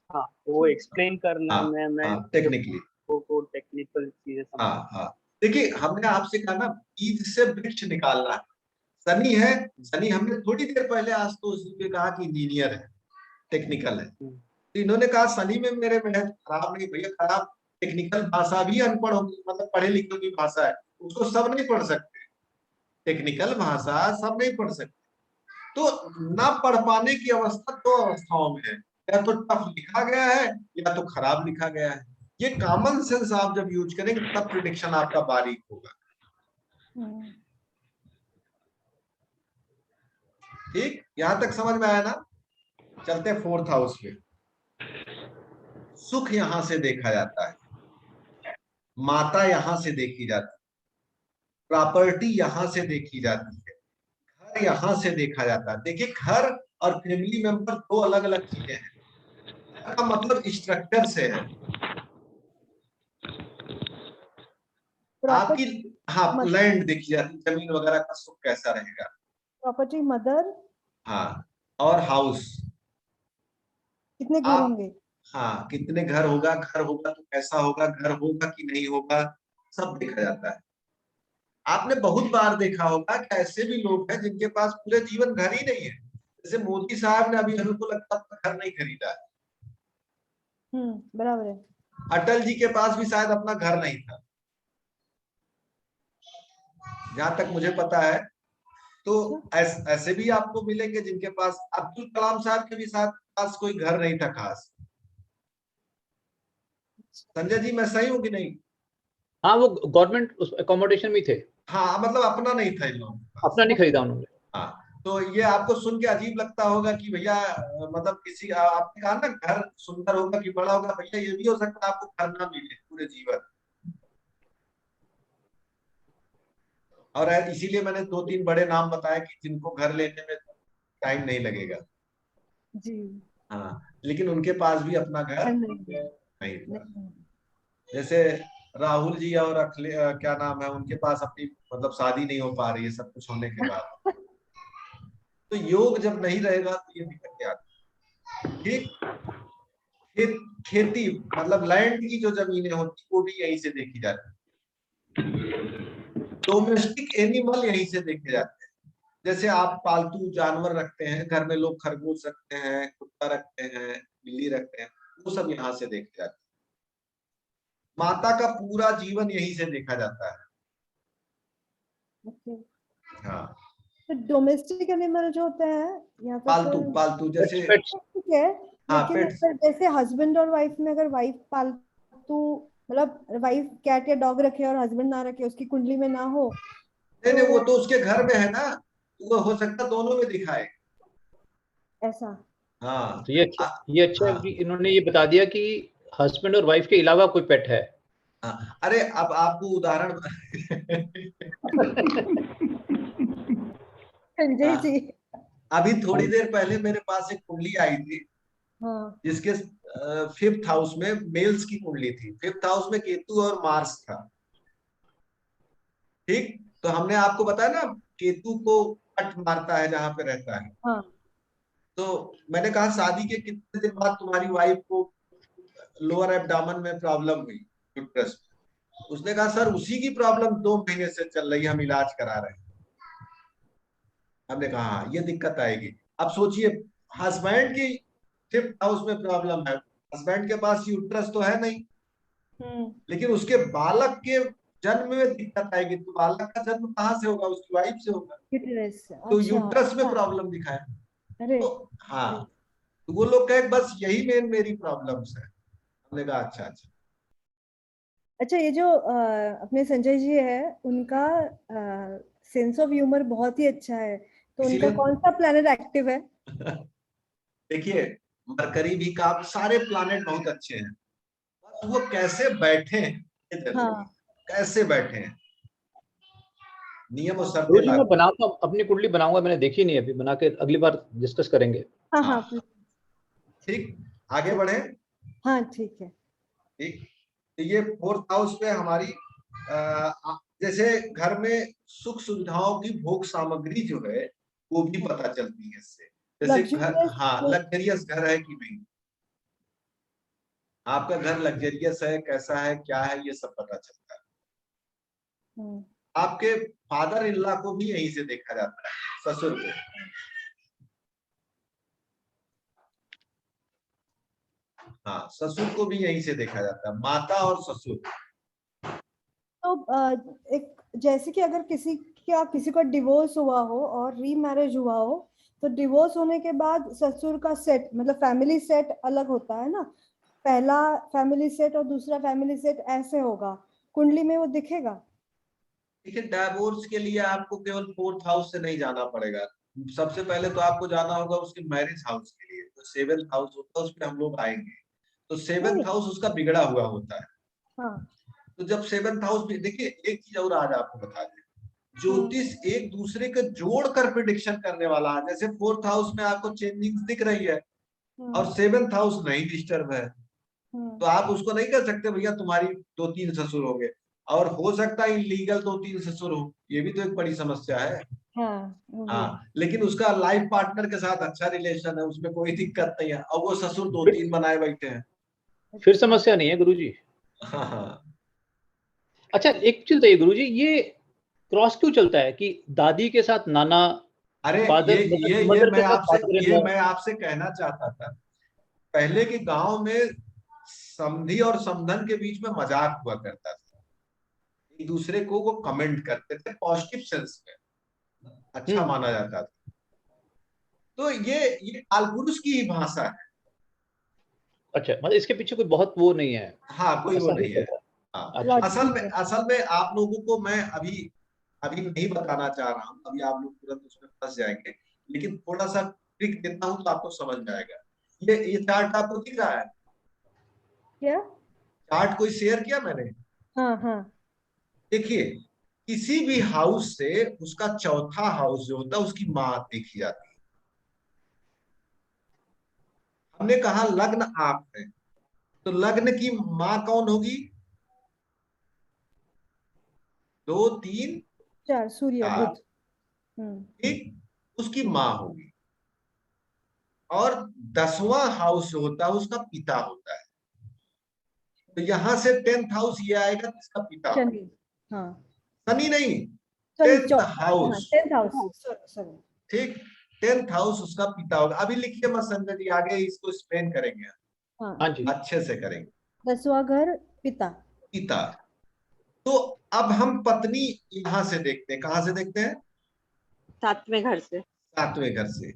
हाँ, वो एक्सप्लेन करना हाँ मैं टेक्निकली। लोगों को टेक्निकल चीजें समझ। हाँ, देखिए हमने आपसे कहा ना बीज से वृक्ष निकालना है। शनि है, शनि हमने थोड़ी देर पहले आज तो उसी पे कहा कि इंजीनियर है, टेक्निकल है, तो इन्होंने कहा शनि में मेरे में है, खराब नहीं भैया, खराब टेक्निकल भाषा भी अनपढ़ होगी, मतलब पढ़े लिखे की भाषा है, उसको सब नहीं पढ़ सकते, टेक्निकल भाषा सब नहीं पढ़ सकते। तो ना पढ़ पाने की अवस्था 2 अवस्थाओं में है, या तो टफ लिखा गया है या तो खराब लिखा गया है। ये कॉमन सेंस आप जब यूज करेंगे तब प्रिडिक्शन आपका बारीक होगा। ठीक, यहां तक समझ में आया ना? चलते 4th हाउस पे। सुख यहां से देखा जाता है, माता यहां से देखी जाती है, प्रॉपर्टी यहां से देखी जाती है, घर यहां से देखा जाता है। देखिए घर और फैमिली मेंबर 2 अलग अलग चीजें हैं। घर का मतलब स्ट्रक्चर से है आपकी, हाँ लैंड देखी जाती, जमीन वगैरह का सुख कैसा रहेगा। प्रॉपर्टी, मदर, हाँ, और हाउस, कितने घर आप होंगे, हाँ कितने घर होगा, घर होगा तो कैसा होगा, घर होगा कि नहीं होगा, सब देखा जाता है। आपने बहुत बार देखा होगा कि ऐसे भी लोग हैं जिनके पास पूरे जीवन घर ही नहीं है। जैसे मोदी साहब ने अभी हमको लगता है घर नहीं खरीदा है, बराबर है। अटल जी के पास भी शायद अपना घर नहीं था, जहां तक मुझे पता है। तो ऐसे भी आपको मिलेंगे जिनके पास, अब्दुल कलाम साहब के भी साथ पास कोई घर नहीं था खास। संजय जी मैं सही हूँ कि नहीं? हाँ, वो गवर्नमेंट अकोमोडेशन में थे। हाँ, मतलब अपना नहीं था इन लोगों के पास। अपना नहीं खरीदा उन्होंने। हाँ, तो ये आपको सुन के अजीब लगता होगा कि भैया मतलब किसी आपने कहा ना घर सुंदर होगा कि बड़ा होगा, भैया ये भी हो सकता है आपको घर ना मिले पूरे जीवन। और इसीलिए मैंने 2-3 बड़े नाम बताए कि जिनको घर लेने में टाइम नहीं लगेगा। जी। हाँ, लेकिन उनके पास भी अपना घर नहीं, नहीं था। नहीं। जैसे राहुल जी और क्या नाम है, उनके पास अपनी मतलब शादी नहीं हो पा रही है सब कुछ होने के बाद। तो योग जब नहीं रहेगा तो ये दिक्कतें आती हैं। ठीक। फिर खेती मतलब लैंड की जो जमीनें होती वो भी यहीं से देखी जाती है। डोमेस्टिक एनिमल यहीं से देखे जाते हैं। जैसे आप पालतू जानवर रखते हैं घर में, लोग खरगोश रखते हैं, कुत्ता रखते हैं, बिल्ली रखते हैं, वो सब यहाँ से देखे जाते हैं। माता का पूरा जीवन यहीं से देखा जाता है। Okay. हाँ, तो डोमेस्टिक एनिमल जो होते हैं या तो पालतू फिर पालतू जैसे ठीक है, हाँ, लेकिन पेट्स। अगर जैसे हस्बैंड और वाइफ में अगर वाइफ पालतू मतलब वाइफ कैट या डॉग रखे और हस्बैंड ना रखे, उसकी कुंडली में ना हो नहीं नहीं, तो वो तो उसके घर में है ना, वो हो सकता दोनों में दिखाए। ऐसा। हाँ। तो ये अच्छा है हाँ, कि इन्होंने ये बता दिया कि हस्बैंड और वाइफ के अलावा कोई पेट है। हाँ। अरे अब आपको उदाहरण संजय जी। अभी थोड़ी देर पहले मेरे पास एक कुंडली आई थी हाँ। जिसके 5th हाउस में मेल्स की कुंडली थी। 5th हाउस में केतु और मार्स था। ठीक, तो हमने आपको बताया ना केतु को कट मारता है जहां पे रहता है। हाँ। तो मैंने कहा शादी के कितने दिन बाद तुम्हारी वाइफ को लोअर एब्डामन में प्रॉब्लम हुई, यूट्रस में? उसने कहा सर उसी की प्रॉब्लम 2 महीने से चल रही है, हम इलाज करा रहे हैं। हमने कहा हाँ, ये दिक्कत आएगी। अब सोचिए हस्बैंड की 5th हाउस में प्रॉब्लम है, हस्बैंड के पास यूट्रस तो है नहीं, लेकिन उसके बालक के जन्म में दिक्कत आएगी। तो बालक का जन्म कहाँ से होगा? उसकी वाइफ से होगा। यूट्रस। तो अच्छा। यूट्रस में प्रॉब्लम दिखाए। अरे तो हाँ, तो वो लोग कहे बस यही मेरी प्रॉब्लम्स है। हमने कहा अच्छा अच्छा। अच्छा, ये जो अपने संजय जी है उनका सेंस ऑफ ह्यूमर बहुत ही अच्छा है, तो उनका इसीलिए कौन सा प्लेनेट एक्टिव है? देखिए मरकरी भी का, सारे प्लानेट बहुत अच्छे हैं, बस वो कैसे बैठे हैं ये जरूरी है। हाँ। कैसे बैठे हैं, नियम और गुरु शर्तें जी मैं लागू। बनाता हूँ, अपनी कुंडली बनाऊंगा, मैंने देखी नहीं अभी, बना के अगली बार डिस्कस करेंगे। हाँ। हाँ, हाँ। ठीक, आगे बढ़े। हाँ ठीक है। ठीक, तो ये 4th हाउस पे हमारी जैसे घर में सुख सुविधाओं की भोग सामग्री जो है वो भी पता चलती है इससे। जैसे घर, लग्जूरियस। हाँ, लग्जरियस घर है कि नहीं, आपका घर लग्जरियस है कैसा है क्या है ये सब पता चलता है। आपके फादर इन लॉ को भी यहीं से देखा जाता है, ससुर को। हाँ, ससुर को भी यहीं से देखा जाता है, माता और ससुर। तो एक जैसे कि अगर किसी का डिवोर्स हुआ हो और रीमैरिज हुआ हो, तो डिवोर्स होने के बाद ससुर का सेट मतलब फैमिली सेट अलग होता है ना, पहला फैमिली सेट और दूसरा फैमिली सेट ऐसे होगा, कुंडली में वो दिखेगा? देखिए डाइवोर्स के लिए आपको केवल 4th हाउस से नहीं जाना पड़ेगा, सबसे पहले तो आपको जाना होगा उसके मैरिज हाउस के लिए। तो 7th हाउस होता है, उस पर हम लोग आएंगे। तो 7th हाउस उसका बिगड़ा हुआ होता है। हाँ। तो जब 7th हाउस भी, देखिए एक चीज और आज आपको बता दें, ज्योतिष एक दूसरे के जोड़कर प्रिडिक्शन करने वाला है। जैसे 4th हाउस में आपको चेंजिंग दिख रही है और 7th हाउस नहीं डिस्टर्ब है, तो आप उसको नहीं कर सकते भैया तुम्हारी 2-3 ससुर हो गए। और हो सकता है इलीगल 2-3 ससुर हो, ये भी तो एक बड़ी समस्या है। हाँ, लेकिन उसका लाइफ पार्टनर के साथ अच्छा रिलेशन है, उसमें कोई दिक्कत नहीं है, और वो ससुर 2-3 बनाए बैठे हैं। फिर समस्या नहीं है गुरु जी। हाँ हाँ। अच्छा एक चीज बताइए गुरु जी, ये क्रॉस क्यों चलता है कि दादी के साथ नाना, अरे फादर ये मदर के साथ फादर इन लॉ? मैं आपसे कहना चाहता था, पहले के गांव में समधी और समधन के बीच में मजाक हुआ करता था। एक दूसरे को वो कमेंट करते थे पॉजिटिव सेंस में, अच्छा माना जाता था। तो ये कालपुरुष की ही भाषा है। अच्छा, मतलब इसके पीछे कोई बहुत वो नहीं है। हाँ, कोई वो ऐसा नहीं है। होता हाँ, अच्छा। असल में आप लोगों को मैं अभी नहीं बताना चाह रहा हूँ, अभी आप लोग तुरंत उसमें फंस जाएंगे, लेकिन थोड़ा सा ट्रिक देता हूँ तो आपको समझ में आएगा। ये चार्ट आपको दिख रहा है? क्या? चार्ट कोई शेयर किया मैंने? हाँ हाँ। देखिए, किसी भी हाउस से उसका चौथा हाउस जो होता है उसकी माँ देखी जाती है। हमने कहा लग्न आप है, तो लग्न की माँ कौन होगी? 2 3 4 सूर्य 4, बुध। ठीक, उसकी माँ होगी। और 10वां हाउस जो होता है उसका पिता होता है। तो यहां से 10th हाउस ये आएगा, इसका पिता। शनि। हाँ, शनि नहीं, sorry 10th house. 10th house, sorry. ठीक, 10th हाउस उसका पिता होगा। अभी लिखिए मत संजय जी, आगे इसको एक्सप्लेन करेंगे, हाँ जी। अच्छे से करेंगे। 10वां घर पिता। पिता। तो अब हम पत्नी यहां से देखते हैं, कहां से देखते हैं? 7वें घर से। 7वें घर से।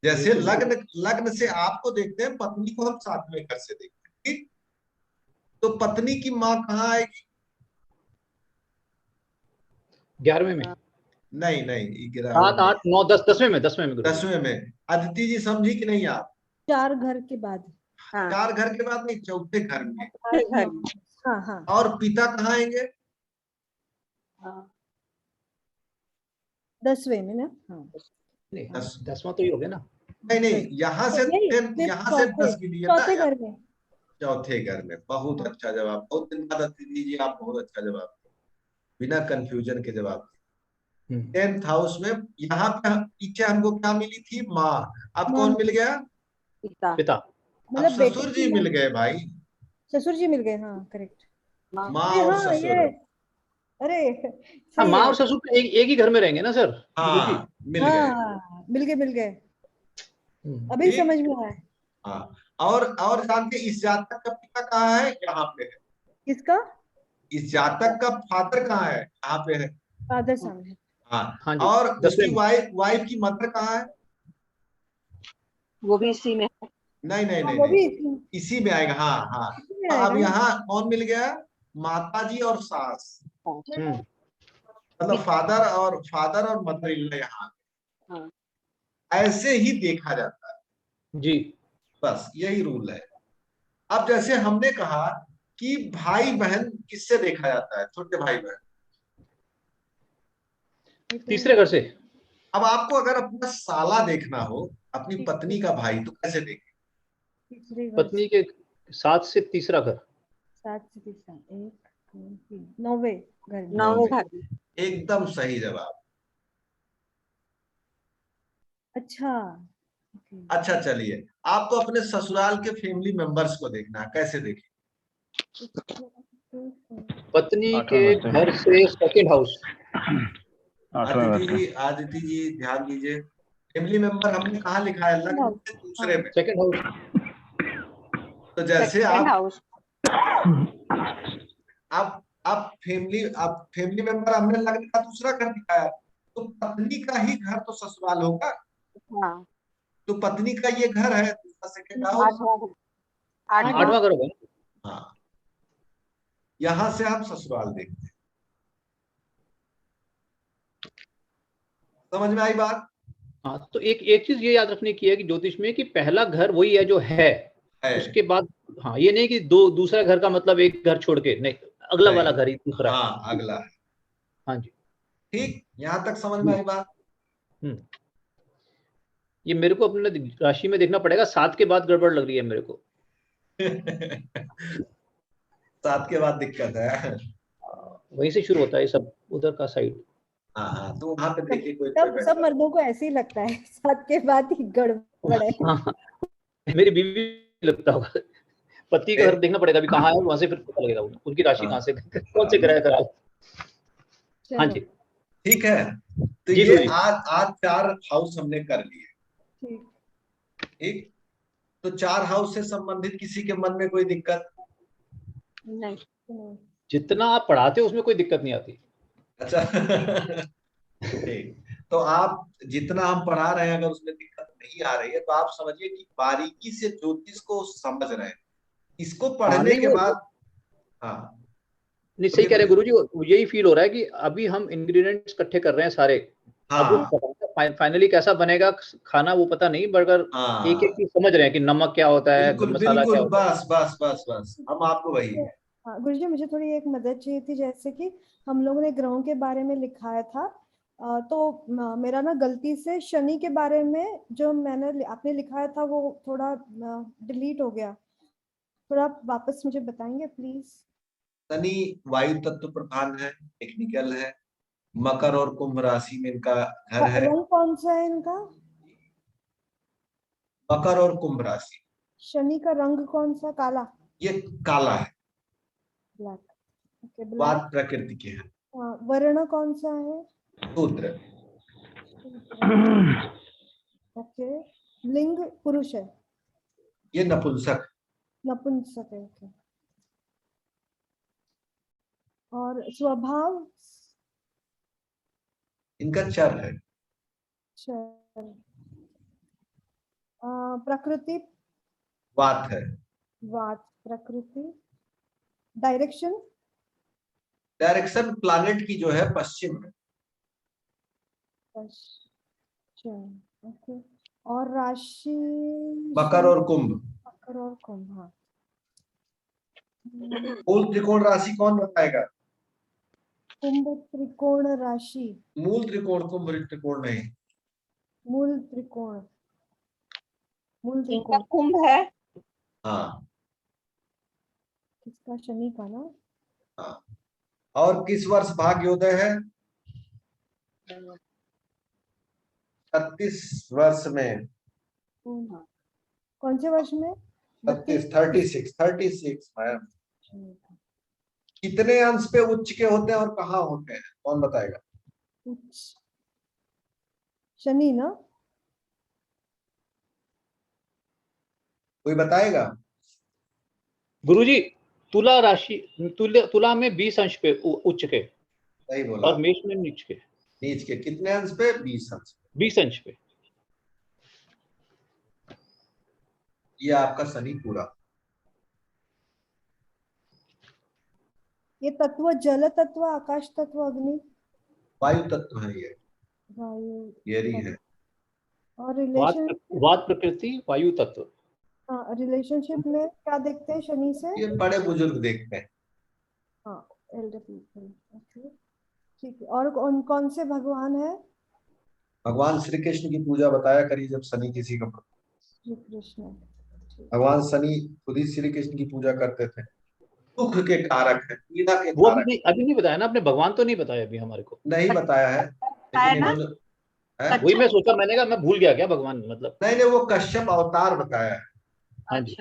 जैसे लग्न से आपको देखते हैं, पत्नी को हम 7वें घर से देखते हैं। ठीक, तो पत्नी की माँ कहाँ आएगी? 11वें में। नहीं नहीं, 7 8 9 10 10वें में 10वें में। 10वें में। अदिति जी समझी कि नहीं आप? 4 घर के बाद। हाँ। 4 घर के बाद नहीं, चौथे घर में। घर में। हाँ हाँ। और पिता कहाँ आएंगे? 10वें में ना। हाँ, नहीं, 10। 10वां तो ये हो गया ना। नहीं नहीं, यहाँ से नहीं, 10, फिर यहाँ से 10 गिनिए ना। चौथे घर में। चौथे घर में। बहुत अच्छा जवाब, बहुत दिन बाद अदिति जी आप बहुत अच्छा जवाब दिए, बिना कंफ्यूजन के जवाब दिए। 10th हाउस में। यहाँ पे पीछे हमको क्या मिली थी? माँ। अब माँ। कौन मिल गया? पिता। अब मतलब बेटे ससुर की जी माँ। मिल गए भाई। ससुर जी मिल गए, हाँ करेक्ट। माँ अरे और हाँ, ससुर। ये, अरे हाँ, सही माँ है। और ससुर तो एक ही घर में रहेंगे ना सर? विदुर जी। हाँ, मिल गए। हाँ, मिल गए मिल गए। अभी ठीक। समझ में आया। हाँ, और जानते इस जातक का पिता कहाँ है? यहाँ पे है। किसका? इस जातक का फादर कहाँ है? यहाँ पे है। फादर सामने। हाँ। हाँ जी, और 10वें उसकी में। वाइफ की मदर कहाँ है? वो भी इसी में है। नहीं नहीं हाँ, नहीं वो नहीं, भी इसी में आएगा। हाँ हाँ। इसी में अब आएगा ना। यहाँ कौन मिल गया? माता जी और सास, हम्म। मतलब फादर और मदर इन लॉ यहाँ। हाँ। ऐसे ही देखा जाता है, जी। बस यही रूल है। अब जैसे हमने कहा कि भाई बहन किससे देखा जाता है? छोटे भाई बहन। तीसरे घर से। अब आपको अगर अपना साला देखना हो, अपनी पत्नी का भाई, तो कैसे देखें? तीसरे घर पत्नी के 7 से तीसरा घर। 7 से तीसरा, 1 2 3 9वें घर में। 9वें घर में। एकदम सही जवाब। अच्छा। अच्छा चलिए, आपको अपने ससुराल के फैमिली मेंबर्स को देखना है, कैसे देखें? पत्नी 8वें के घर से। घर से सेकंड हाउस। 8वें घर से। आदिति जी ध्यान दीजिए। फैमिली मेंबर हमने कहा लिखा है? लग्न से दूसरे में। Second house. तो जैसे सेकंड आप हाउस। अब फैमिली मेंबर हमने लग्न का दूसरा घर दिखाया, तो पत्नी का ही घर तो ससुराल होगा। हाँ। तो पत्नी का ये घर है, दूसरा सेकंड हाउस। 8वां घर। 8वां घर होगा ना? हाँ, यहां से हम ससुराल देखते हैं। समझ में आई बात? हाँ, तो एक चीज ये याद रखने की है कि ज्योतिष में कि पहला घर वही है जो है। उसके बाद हाँ, ये नहीं कि दूसरा घर का मतलब एक घर छोड़ के नहीं, अगला नहीं। वाला घर ही दूसरा है। हाँ, अगला है। हाँ जी। ठीक, यहां तक समझ में आई बात? ये मेरे को अपने राशि में देखना पड़ेगा, 7 के बाद गड़बड़ लग रही है मेरे को। 7 के बाद दिक्कत है। वहीं से शुरू होता है सब, उधर का साइड। हाँ हाँ, तो वहां पे देखिए कोई सब मर्दों को ऐसे ही लगता है, 7 के बाद ही गड़बड़ है। हाँ, मेरी बीवी लगता होगा। पति का घर देखना पड़ेगा अभी कहाँ है, वहां से फिर पता लगेगा उनकी राशि कहाँ से, कौन से ग्रह खराब। हाँ जी, ठीक है। तो जी ये जी। आज 4 हाउस हमने कर लिए। ठीक। ठीक, तो 4 हाउस से संबंधित किसी के मन में कोई दिक्कत? नहीं। जितना आप पढ़ाते हो उसमें कोई दिक्कत नहीं आती। अच्छा ठीक। तो आप जितना हम पढ़ा रहे हैं अगर उसमें दिक्कत नहीं आ रही है तो आप समझिए कि बारीकी से ज्योतिष को समझ रहे हैं। इसको पढ़ने नहीं के वो बाद हाँ नहीं सही कह रहे हैं गुरुजी, यही फील हो रहा है कि अभी हम इंग्रेडिएंट्स इकट्ठे कर रहे हैं सारे। अब वो हाँ फाइनली कैसा बनेगा खाना वो पता नहीं, मगर एक हाँ एक चीज समझ रहे हैं कि नमक क्या होता है, बिल्कुल मसाला क्या बिल्कुल, होता है। बस बस बस बस हम आपको वही है। हाँ गुरुजी, मुझे थोड़ी एक मदद चाहिए थी। जैसे कि हम लोगों ने ग्रहों के बारे में लिखाया था, तो मेरा ना गलती से शनि के बारे में जो मैंने आपने लिखाया था वो थोड़ा डिलीट हो गया। थोड़ा आप वापस मुझे बताएंगे प्लीज? शनि वायु तत्व प्रधान है, टेक्निकल है, मकर और कुंभ राशि में इनका घर है। रंग कौन सा है इनका? मकर और कुंभ राशि। शनि का रंग कौन सा? काला? ये काला है, ब्लैक। ओके, वात ब्लैक। प्रकृति के हैं। वर्ण कौन सा है? शूद्र। ओके। लिंग पुरुष है? ये नपुंसक। नपुंसक है। ओके। और स्वभाव? इनका चर है। चर। प्रकृति? वात है। वात प्रकृति। डायरेक्शन? डायरेक्शन प्लानेट की जो है पश्चिम में। पश्चिम। ओके। और राशि? मकर और कुंभ। मकर और कुंभ। हाँ। मूल त्रिकोण राशि कौन बताएगा? कुंभ त्रिकोण राशि। मूल त्रिकोण, कुंभ त्रिकोण नहीं। मूल त्रिकोण। मूल इनका त्रिकोण कुंभ है। हाँ किसका? शनि का ना? हाँ। और किस वर्ष भाग्योदय है? 36 वर्ष में। कौन से वर्ष में? 36 मैम। कितने अंश पे उच्च के होते हैं और कहाँ होते हैं, कौन बताएगा? उच्च शनि ना? कोई बताएगा? गुरुजी, तुला राशि, तुला में 20 अंश पे उच्च के, सही बोला। और मेष में नीच के। नीच के कितने अंश पे? 20 अंश। 20 अंश पे। ये आपका शनि पूरा। ये तत्व जल तत्व, आकाश तत्व, अग्नि? वायु तत्व है ये। वायु ये है। और रिलेशन? वात प्रकृति वायु तत्व। हाँ, रिलेशनशिप में क्या देखते हैं शनि से? ये बड़े बुजुर्ग देखते हैं। हाँ, एल्डर पीपल। ओके, ठीक है। और कौन कौन से भगवान है? भगवान श्री कृष्ण की पूजा बताया करिए जब शनि किसी का। श्री कृष्ण। भगवान शनि खुद ही श्री कृष्ण की पूजा करते थे। दुख के कारक है, पीड़ा के वो कारक। अभी नहीं बताया ना आपने, भगवान तो नहीं बताया अभी हमारे को। नहीं बताया है, लेकिन इन्होंने वही मैं सोचा, मैंने कहा मैं भूल गया क्या भगवान, मतलब नहीं नहीं, वो कश्यप अवतार बताया है। हाँ जी।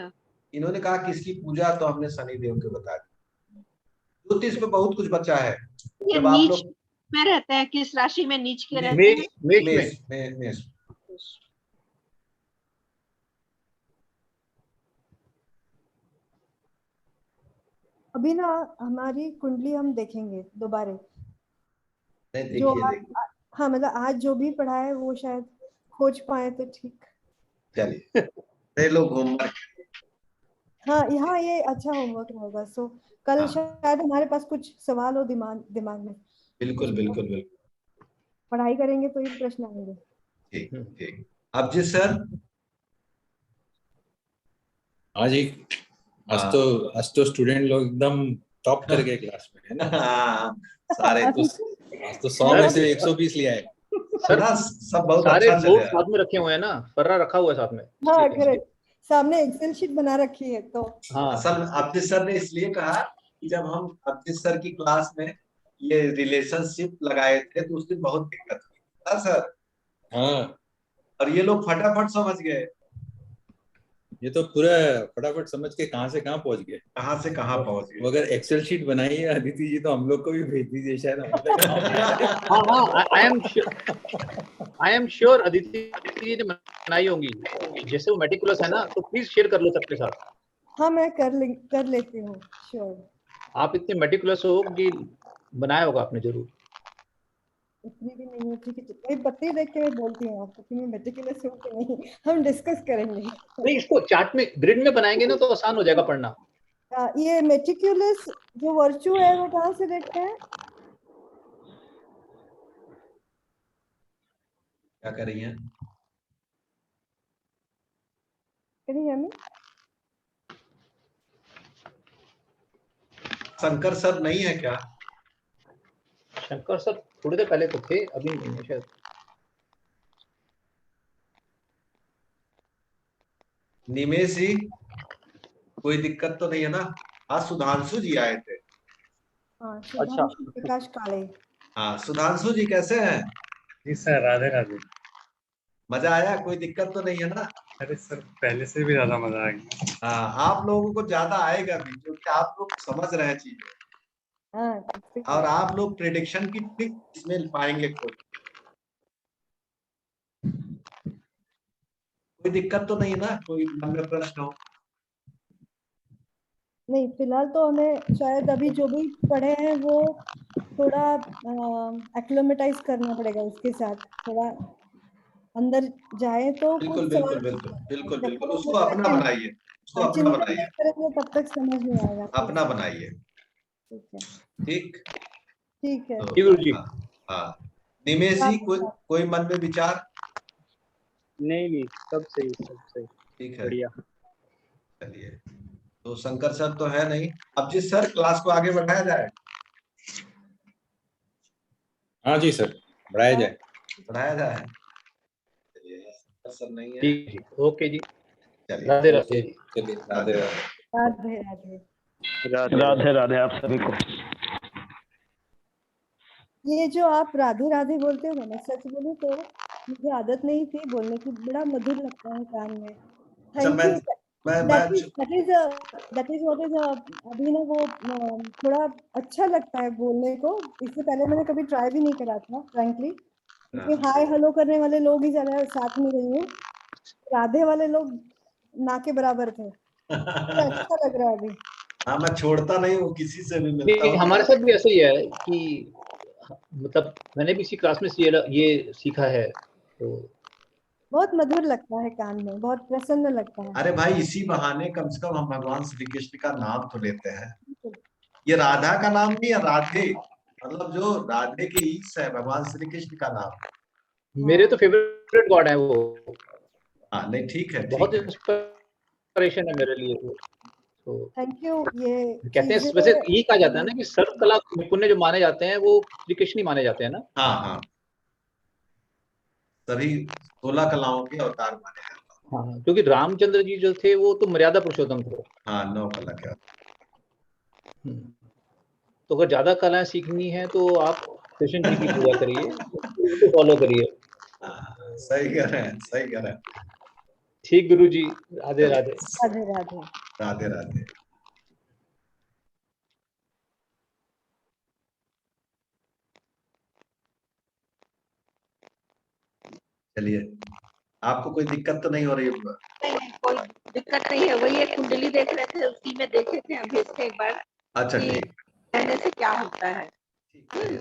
इन्होंने कहा किसकी पूजा, तो हमने शनि देव के बता दिया। ज्योतिष में बहुत कुछ बचा है। ये जब आप नीच लोग में रहते हैं, किस राशि में नीच के रहते हैं? मेष मेष। अभी ना हमारी कुंडली हम देखेंगे दोबारा। नहीं जो देखिए हाँ, मतलब आज जो भी पढ़ा है वो शायद खोज पाए तो ठीक। चलिए लोग होमवर्क। हाँ, यहाँ ये अच्छा होमवर्क रहेगा। सो कल हाँ। शायद हमारे पास कुछ सवाल हो दिमाग में। बिल्कुल बिल्कुल बिल्कुल। पढ़ाई करेंगे तो ये प्रश्न आएंगे। ठीक ठीक। अब जी सर। हाँ जी, आज तो स्टूडेंट लोग एकदम टॉप कर गए क्लास में, है ना? सारे आज तो 100 में से 120 लिया है सर। सब बहुत सारे अच्छा नोट चले। साथ में रखे हुए हैं ना, पर्रा रखा हुआ है साथ में। हाँ, करेक्ट। सामने एक्सेल शीट बना रखी है तो। हाँ, असल अब्जित सर ने इसलिए कहा कि जब हम अब्जित सर की क्लास में ये रिलेशनशिप लगाए थे तो उस दिन बहुत दिक्कत हुई सर। हाँ, और ये लोग फटाफट समझ गए। ये तो पूरा फटाफट समझ के कहां से कहां पहुंच गए, कहां से कहां पहुंच गए। अगर एक्सेल शीट बनाई है अदिति जी तो हम लोग को भी भेज दीजिए, शायद हाँ, आई एम श्योर अदिति जी ने बनाई होंगी। जैसे वो मेटिकुलस है ना, तो प्लीज शेयर कर लो सबके साथ। हाँ, मैं कर लेती हूँ, श्योर। आप इतने मेटिकुलस हो कि बनाया होगा आपने जरूर। इतनी भी नहीं होती कि वही पत्ती देख के मैं बोलती हूँ आपको कि मैं मेटिकुलस हूँ कि नहीं, हम डिस्कस करेंगे। नहीं, इसको चार्ट में ग्रिड में बनाएंगे ना तो आसान हो जाएगा पढ़ना। ये मेटिकुलस जो वर्चू है वो कहाँ से देखते हैं? क्या कर रही हैं? Can you hear me? Shankar sir नहीं है क्या? शंकर सर थोड़ी देर पहले तो थे, अभी नहीं है शायद। निमेश जी, कोई दिक्कत तो नहीं है ना? आज सुधांशु जी आए थे। हाँ, अच्छा। सुधांशु प्रकाश काले। हाँ, सुधांशु जी कैसे हैं? जी सर, राधे राधे। मजा आया? कोई दिक्कत तो नहीं है ना? अरे सर, पहले से भी ज्यादा मजा आ गया। हाँ, आप लोगों को ज्यादा आएगा भी क्योंकि आप लोग समझ रहे हैं चीजें, हाँ, और आप लोग प्रेडिक्शन की ट्रिक इसमें पाएंगे। कोई दिक्कत तो नहीं है ना? कोई मन में प्रश्न हो? नहीं, फिलहाल तो हमें शायद अभी जो भी पढ़े हैं वो थोड़ा एक्लोमेटाइज करना पड़ेगा, उसके साथ थोड़ा अंदर जाए तो बिल्कुल कुछ बिल्कुल सवाल बिल्कुल बिल्कुल जब बिल्कुल, तक उसको अपना हम बनाइए, उसको अपना चिंतन बनाइए, नहीं करेंगे तब तक समझ नहीं आएगा। अपना बनाइए। ठीक है, ठीक, ठीक है। तो जी गुरु जी। हाँ हाँ, निमेश जी कोई मन में विचार? नहीं, सब सही, सब सही, ठीक है, बढ़िया। चलिए। तो शंकर सर तो है नहीं, अब जिस सर क्लास को आगे बढ़ाया जाए। हाँ जी सर, बढ़ाया जाए। बढ़ाया जाए। चलिए, शंकर सर नहीं है। ठीक जी, ओके जी। चलिए, राधे राधे जी। चलिए, राधे राधे। राधे राधे। राधे राधे आप सभी को। ये जो आप राधे राधे बोलते हो, मैं सच बोलूं तो मुझे आदत नहीं थी बोलने की, बड़ा मधुर लगता है कान में। Thank you. That is what is अभी ना वो थोड़ा अच्छा लगता है बोलने को। इससे पहले मैंने कभी ट्राई भी नहीं करा था फ्रैंकली, क्योंकि हाय हेलो करने वाले लोग ही ज्यादा साथ में रही हूँ, राधे वाले लोग ना के बराबर थे। तो अच्छा लग रहा है अभी। हाँ, मैं छोड़ता नहीं हूँ, किसी से भी मिलता नहीं, हूँ। हमारे साथ भी ऐसा ही है कि मतलब मैंने भी इसी क्लास में ये सीखा है, तो बहुत मधुर लगता है कान में, बहुत प्रसन्न लगता है। अरे भाई, इसी बहाने कम से कम हम भगवान श्री कृष्ण का नाम तो लेते हैं। ये राधा का नाम नहीं है, राधे, मतलब जो राधे के ईश है, भगवान श्री कृष्ण का नाम। मेरे तो फेवरेट गॉड है वो। हाँ, नहीं ठीक है, बहुत ठीक है। इंस्पिरेशन है मेरे लिए वो। तो थैंक यू। ये कहते हैं, वैसे यही कहा जाता है ना कि सर्व कला निपुण जो माने जाते हैं वो श्री कृष्ण ही माने जाते हैं ना। हाँ हाँ, सभी 16 कलाओं के अवतार माने जाते हैं। हाँ, क्योंकि रामचंद्र जी जो थे वो तो मर्यादा पुरुषोत्तम थे। हाँ, 9 कला के। तो अगर ज्यादा कलाएं सीखनी है तो आप कृष्ण जी की पूजा करिए, उसको फॉलो करिए। सही कह रहे हैं, सही कह रहे हैं। ठीक गुरु जी, राधे राधे। राधे राधे। राधे राधे। चलिए, आपको कोई दिक्कत तो नहीं हो रही है? नहीं, कोई दिक्कत नहीं है। वही एक कुंडली देख रहे थे, उसी में देखे थे अभी इसके एक बार। अच्छा, ठीक। कहने से क्या होता है। ठीक है।